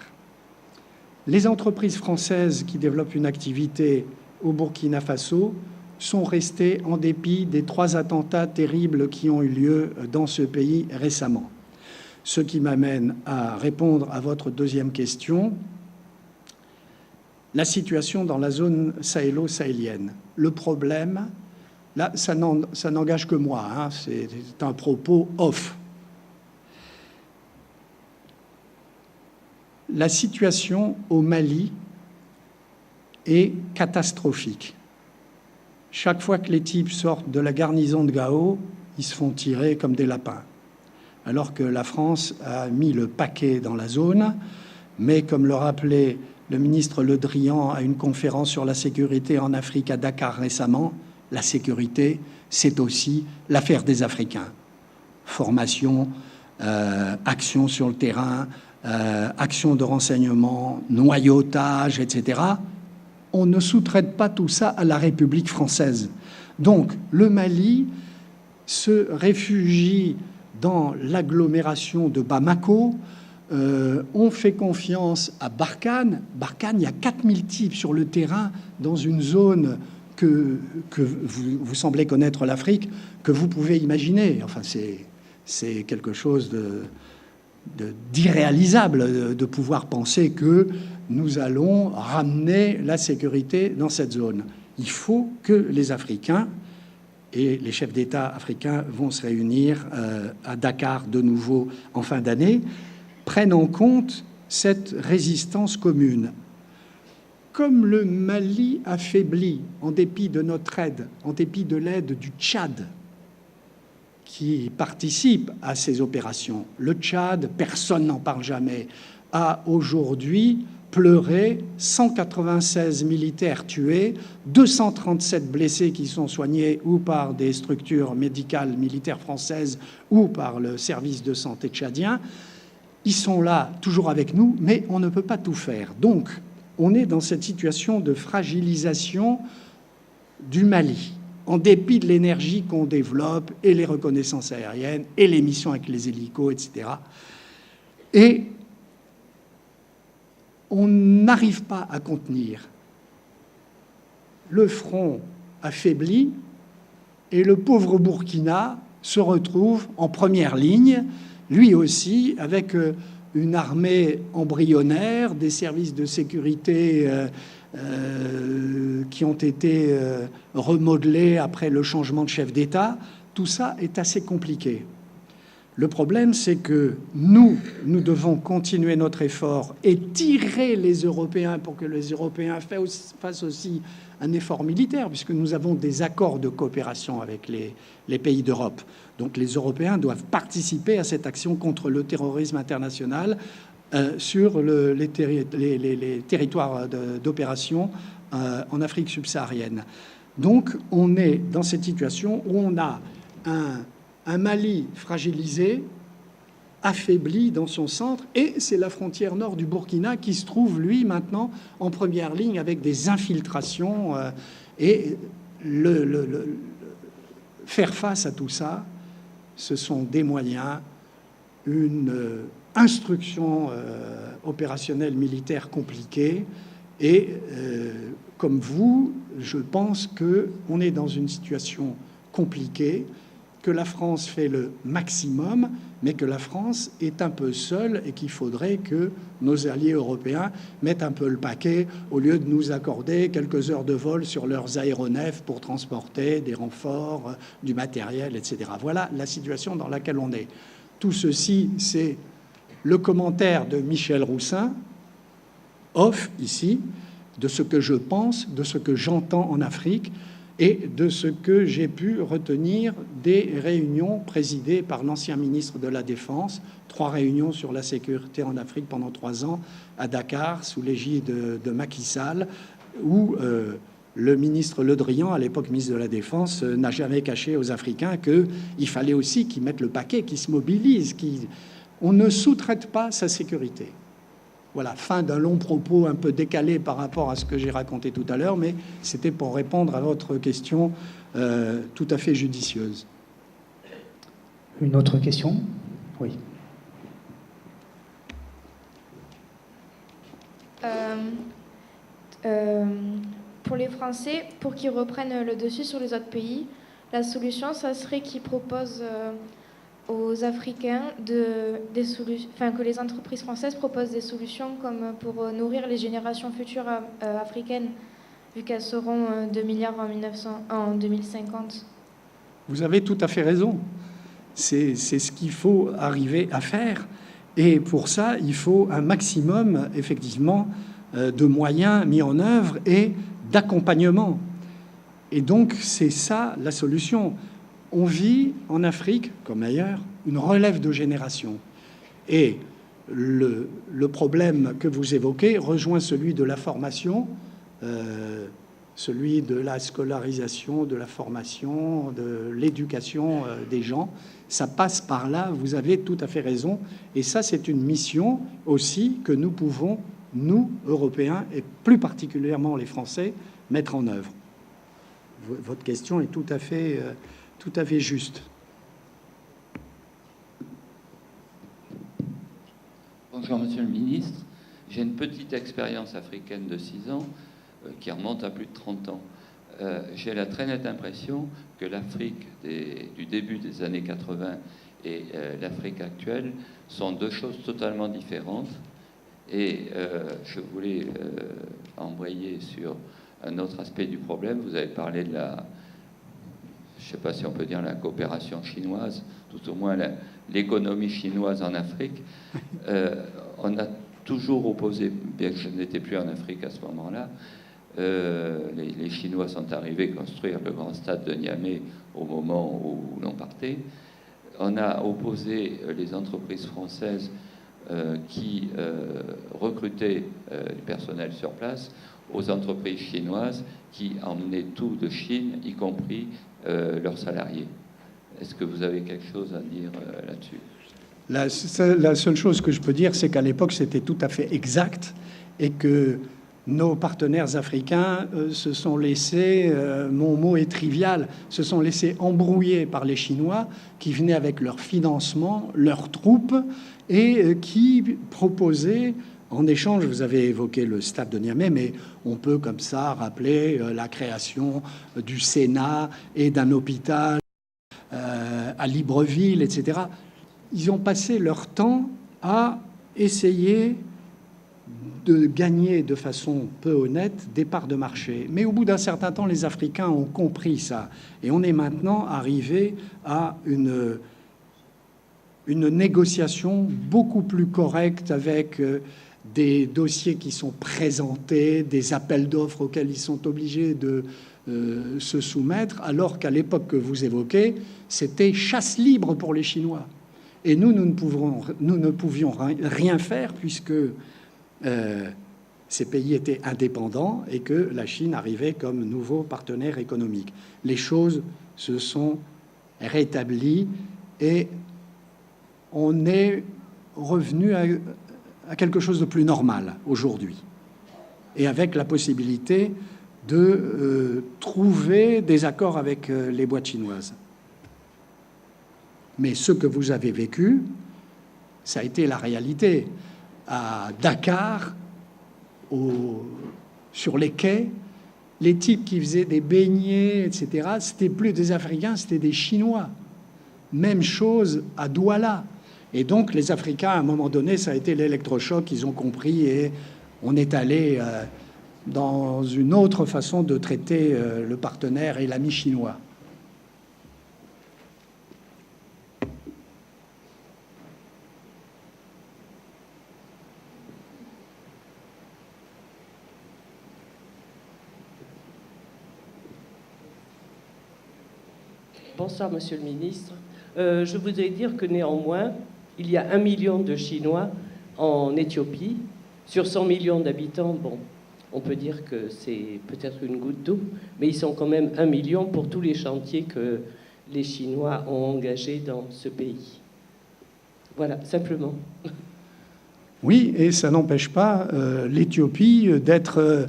Les entreprises françaises qui développent une activité au Burkina Faso sont restées en dépit des 3 attentats terribles qui ont eu lieu dans ce pays récemment. Ce qui m'amène à répondre à votre deuxième question. La situation dans la zone sahélo-sahélienne. Le problème, là, ça n'engage que moi, hein, c'est un propos off. La situation au Mali est catastrophique. Chaque fois que les types sortent de la garnison de Gao, ils se font tirer comme des lapins. Alors que la France a mis le paquet dans la zone, mais comme le rappelait le ministre Le Drian à une conférence sur la sécurité en Afrique à Dakar récemment, la sécurité, c'est aussi l'affaire des Africains. Formation, action sur le terrain, action de renseignement, noyautage, etc. On ne sous-traite pas tout ça à la République française. Donc, le Mali se réfugie dans l'agglomération de Bamako. On fait confiance à Barkhane. Barkhane, il y a 4000 types sur le terrain dans une zone que vous semblez connaître l'Afrique, que vous pouvez imaginer. Enfin, c'est quelque chose d'irréalisable de pouvoir penser que nous allons ramener la sécurité dans cette zone. Il faut que les Africains, et les chefs d'État africains vont se réunir à Dakar de nouveau en fin d'année, prennent en compte cette résistance commune. Comme le Mali affaibli, en dépit de notre aide, en dépit de l'aide du Tchad, qui participe à ces opérations. Le Tchad, personne n'en parle jamais, a aujourd'hui pleuré 196 militaires tués, 237 blessés qui sont soignés ou par des structures médicales militaires françaises ou par le service de santé tchadien. Ils sont là, toujours avec nous, mais on ne peut pas tout faire. Donc, on est dans cette situation de fragilisation du Mali, en dépit de l'énergie qu'on développe, et les reconnaissances aériennes, et les missions avec les hélicos, etc. Et on n'arrive pas à contenir. Le front affaibli, et le pauvre Burkina se retrouve en première ligne, lui aussi, avec une armée embryonnaire, des services de sécurité qui ont été remodelés après le changement de chef d'État. Tout ça est assez compliqué. Le problème, c'est que nous devons continuer notre effort et tirer les Européens pour que les Européens fassent aussi un effort militaire, puisque nous avons des accords de coopération avec les pays d'Europe. Donc les Européens doivent participer à cette action contre le terrorisme international sur les territoires d'opération en Afrique subsaharienne. Donc on est dans cette situation où on a un Mali fragilisé, affaibli dans son centre, et c'est la frontière nord du Burkina qui se trouve, lui, maintenant, en première ligne avec des infiltrations. Et faire face à tout ça, ce sont des moyens, une instruction opérationnelle militaire compliquée. Et comme vous, je pense qu'on est dans une situation compliquée, que la France fait le maximum, mais que la France est un peu seule et qu'il faudrait que nos alliés européens mettent un peu le paquet au lieu de nous accorder quelques heures de vol sur leurs aéronefs pour transporter des renforts, du matériel, etc. Voilà la situation dans laquelle on est. Tout ceci, c'est le commentaire de Michel Roussin, off ici, de ce que je pense, de ce que j'entends en Afrique, et de ce que j'ai pu retenir des réunions présidées par l'ancien ministre de la Défense, 3 réunions sur la sécurité en Afrique pendant 3 ans à Dakar, sous l'égide de Macky Sall, où le ministre Le Drian, à l'époque ministre de la Défense, n'a jamais caché aux Africains qu'il fallait aussi qu'ils mettent le paquet, qu'ils se mobilisent, on ne sous-traite pas sa sécurité. Voilà, fin d'un long propos un peu décalé par rapport à ce que j'ai raconté tout à l'heure, mais c'était pour répondre à votre question tout à fait judicieuse. Une autre question ? Oui. Pour les Français, pour qu'ils reprennent le dessus sur les autres pays, la solution, ça serait qu'ils proposent aux Africains que les entreprises françaises proposent des solutions comme pour nourrir les générations futures africaines, vu qu'elles seront 2 milliards en 2050. Vous avez tout à fait raison. C'est ce qu'il faut arriver à faire. Et pour ça, il faut un maximum, effectivement, de moyens mis en œuvre et d'accompagnement. Et donc, c'est ça la solution. On vit en Afrique, comme ailleurs, une relève de génération. Et le problème que vous évoquez rejoint celui de la formation, celui de la scolarisation, de la formation, de l'éducation des gens. Ça passe par là, vous avez tout à fait raison. Et ça, c'est une mission aussi que nous pouvons, nous, Européens, et plus particulièrement les Français, mettre en œuvre. Votre question est tout à fait juste. Bonjour, Monsieur le Ministre. J'ai une petite expérience africaine de 6 ans qui remonte à plus de 30 ans. J'ai la très nette impression que l'Afrique du début des années 80 et l'Afrique actuelle sont 2 choses totalement différentes. Et je voulais embrayer sur un autre aspect du problème. Vous avez parlé de je ne sais pas si on peut dire la coopération chinoise, tout au moins l'économie chinoise en Afrique. On a toujours opposé, bien que je n'étais plus en Afrique à ce moment-là, les Chinois sont arrivés construire le grand stade de Niamey au moment où l'on partait. On a opposé les entreprises françaises qui recrutaient du personnel sur place aux entreprises chinoises qui emmenaient tout de Chine, y compris leurs salariés. Est-ce que vous avez quelque chose à dire là-dessus ? La seule chose que je peux dire, c'est qu'à l'époque, c'était tout à fait exact et que nos partenaires africains se sont laissés, mon mot est trivial, se sont laissés embrouiller par les Chinois qui venaient avec leur financement, leurs troupes et qui proposaient, en échange, vous avez évoqué le stade de Niamey, mais on peut comme ça rappeler la création du Sénat et d'un hôpital à Libreville, etc. Ils ont passé leur temps à essayer de gagner de façon peu honnête des parts de marché. Mais au bout d'un certain temps, les Africains ont compris ça. Et on est maintenant arrivé à une négociation beaucoup plus correcte avec des dossiers qui sont présentés, des appels d'offres auxquels ils sont obligés de se soumettre, alors qu'à l'époque que vous évoquez, c'était chasse libre pour les Chinois. Et nous ne pouvions rien faire puisque ces pays étaient indépendants et que la Chine arrivait comme nouveau partenaire économique. Les choses se sont rétablies et on est revenu à quelque chose de plus normal aujourd'hui, et avec la possibilité de trouver des accords avec les boîtes chinoises. Mais ce que vous avez vécu, ça a été la réalité. À Dakar, sur les quais, les types qui faisaient des beignets, etc., c'était plus des Africains, c'était des Chinois. Même chose à Douala. Et donc, les Africains, à un moment donné, ça a été l'électrochoc, ils ont compris, et on est allé dans une autre façon de traiter le partenaire et l'ami chinois. Bonsoir, Monsieur le Ministre. Je voudrais dire que néanmoins, il y a 1 million de Chinois en Éthiopie. Sur 100 millions d'habitants, bon, on peut dire que c'est peut-être une goutte d'eau, mais ils sont quand même 1 million pour tous les chantiers que les Chinois ont engagés dans ce pays. Voilà, simplement. Oui, et ça n'empêche pas l'Éthiopie d'être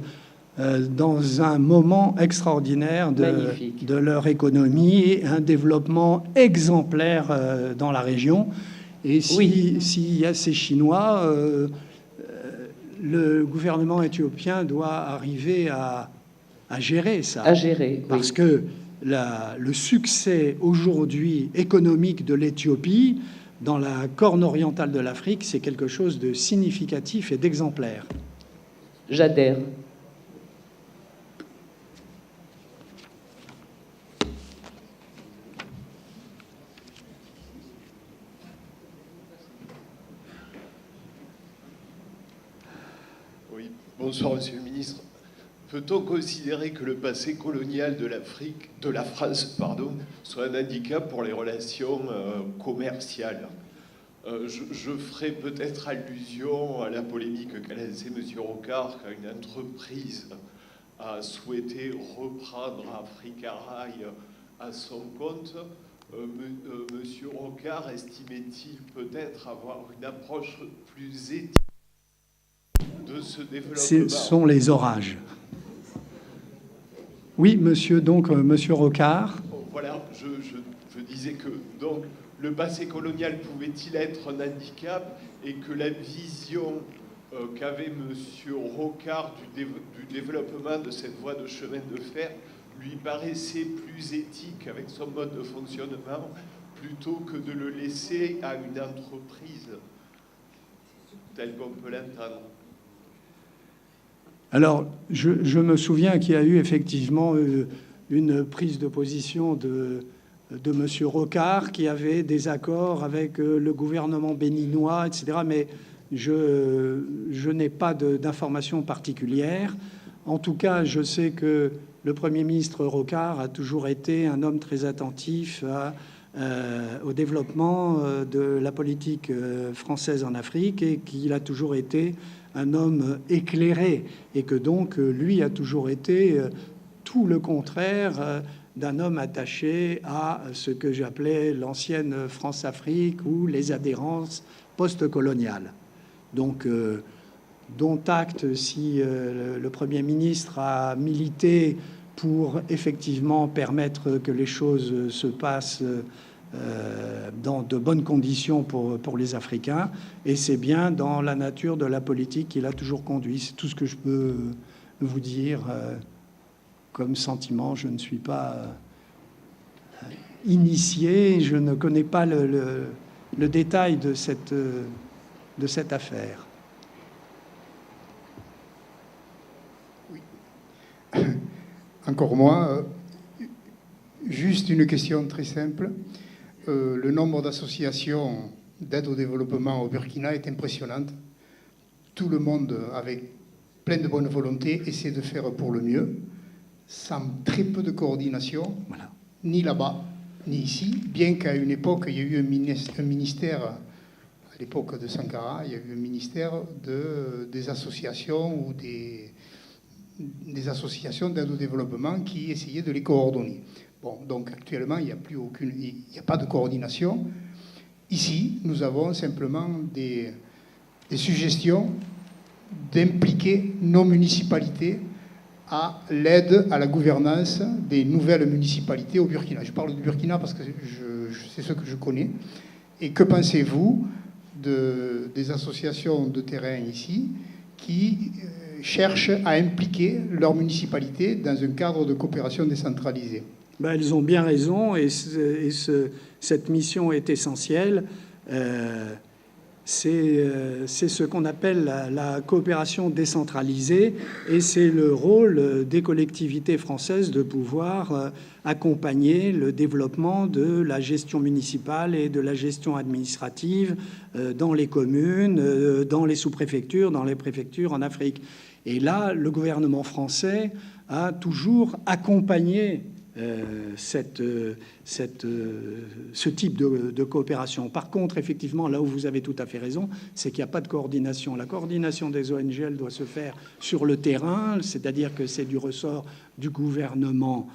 dans un moment extraordinaire de leur économie, un développement exemplaire dans la région. Et s'il y a ces Chinois, le gouvernement éthiopien doit arriver à gérer ça. À gérer, parce que le succès aujourd'hui économique de l'Éthiopie dans la corne orientale de l'Afrique, c'est quelque chose de significatif et d'exemplaire. J'adhère. Oui, bonsoir Monsieur le Ministre. Peut-on considérer que le passé colonial de la France, soit un handicap pour les relations commerciales? Je ferai peut-être allusion à la polémique qu'a lancée M. Rocard, quand une entreprise a souhaité reprendre Africa Rail à son compte. M. Rocard estimait-il peut-être avoir une approche plus éthique de ce développement? Ce sont les orages. Oui, monsieur, donc, monsieur Rocard. Voilà, je disais que donc le passé colonial pouvait-il être un handicap et que la vision qu'avait monsieur Rocard du développement de cette voie de chemin de fer lui paraissait plus éthique avec son mode de fonctionnement plutôt que de le laisser à une entreprise telle qu'on peut l'entendre. Alors, je me souviens qu'il y a eu effectivement une prise de position de M. Rocard qui avait des accords avec le gouvernement béninois, etc. Mais je n'ai pas d'informations particulières. En tout cas, je sais que le Premier ministre Rocard a toujours été un homme très attentif au développement de la politique française en Afrique et qu'il a toujours été un homme éclairé et que donc lui a toujours été tout le contraire d'un homme attaché à ce que j'appelais l'ancienne France-Afrique ou les adhérences post-coloniales. Donc, dont acte si le Premier ministre a milité pour effectivement permettre que les choses se passent dans de bonnes conditions pour les Africains, et c'est bien dans la nature de la politique qu'il a toujours conduit. C'est tout ce que je peux vous dire comme sentiment. Je ne suis pas initié, je ne connais pas le détail de cette affaire. Oui. Encore moi, juste une question très simple. Le nombre d'associations d'aide au développement au Burkina est impressionnant. Tout le monde, avec plein de bonne volonté, essaie de faire pour le mieux, sans très peu de coordination, ni là-bas, ni ici, bien qu'à une époque, il y ait eu un ministère à l'époque de Sankara, il y a eu un ministère des associations ou des associations d'aide au développement qui essayaient de les coordonner. Bon, donc actuellement, il n'y a pas de coordination. Ici, nous avons simplement des suggestions d'impliquer nos municipalités à l'aide à la gouvernance des nouvelles municipalités au Burkina. Je parle du Burkina parce que c'est ce que je connais. Et que pensez-vous des associations de terrain ici qui cherchent à impliquer leur municipalité dans un cadre de coopération décentralisée? Elles ont bien raison et cette mission est essentielle. C'est ce qu'on appelle la coopération décentralisée et c'est le rôle des collectivités françaises de pouvoir accompagner le développement de la gestion municipale et de la gestion administrative dans les communes, dans les sous-préfectures, dans les préfectures en Afrique. Et là, le gouvernement français a toujours accompagné ce type de coopération. Par contre, effectivement, là où vous avez tout à fait raison, c'est qu'il n'y a pas de coordination. La coordination des ONG, elle doit se faire sur le terrain, c'est-à-dire que c'est du ressort du gouvernement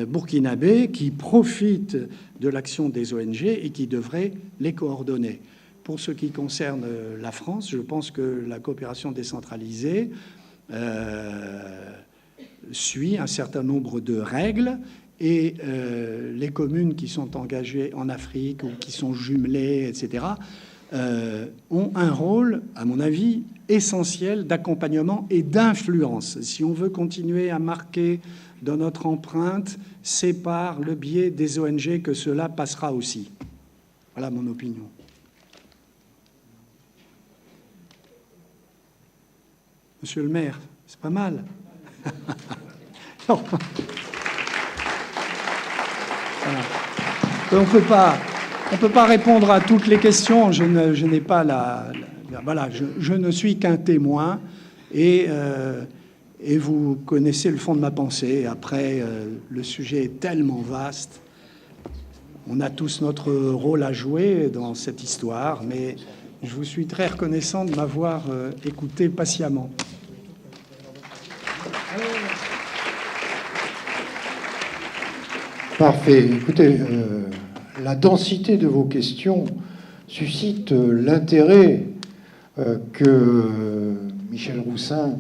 burkinabé qui profite de l'action des ONG et qui devrait les coordonner. Pour ce qui concerne la France, je pense que la coopération décentralisée suit un certain nombre de règles et les communes qui sont engagées en Afrique ou qui sont jumelées, etc., ont un rôle, à mon avis, essentiel d'accompagnement et d'influence. Si on veut continuer à marquer dans notre empreinte, c'est par le biais des ONG que cela passera aussi. Voilà mon opinion. Monsieur le maire, c'est pas mal. Non. Voilà. On ne peut pas répondre à toutes les questions. Je n'ai pas voilà, je ne suis qu'un témoin et vous connaissez le fond de ma pensée. Après, le sujet est tellement vaste. On a tous notre rôle à jouer dans cette histoire, mais je vous suis très reconnaissant de m'avoir écouté patiemment. Parfait. Écoutez, la densité de vos questions suscite l'intérêt que Michel Roussin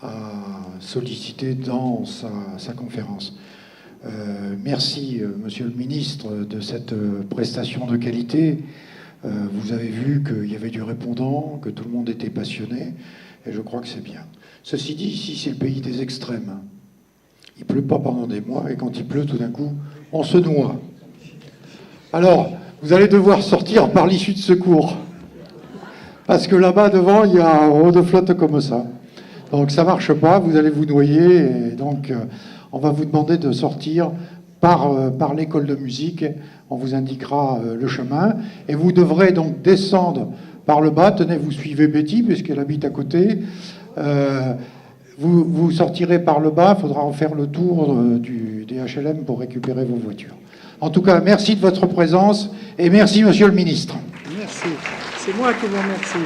a sollicité dans sa conférence. Merci, Monsieur le Ministre, de cette prestation de qualité. Vous avez vu qu'il y avait du répondant, que tout le monde était passionné, et je crois que c'est bien. Ceci dit, ici, c'est le pays des extrêmes. Il pleut pas pendant des mois, et quand il pleut, tout d'un coup, on se noie. Alors, vous allez devoir sortir par l'issue de secours. Parce que là-bas, devant, il y a un eau de flotte comme ça. Donc, ça marche pas, vous allez vous noyer, et donc, on va vous demander de sortir par l'école de musique. On vous indiquera le chemin. Et vous devrez donc descendre par le bas. Tenez, vous suivez Betty, puisqu'elle habite à côté. Vous sortirez par le bas, il faudra en faire le tour des HLM pour récupérer vos voitures. En tout cas, merci de votre présence et merci, Monsieur le Ministre. Merci. C'est moi qui vous remercie.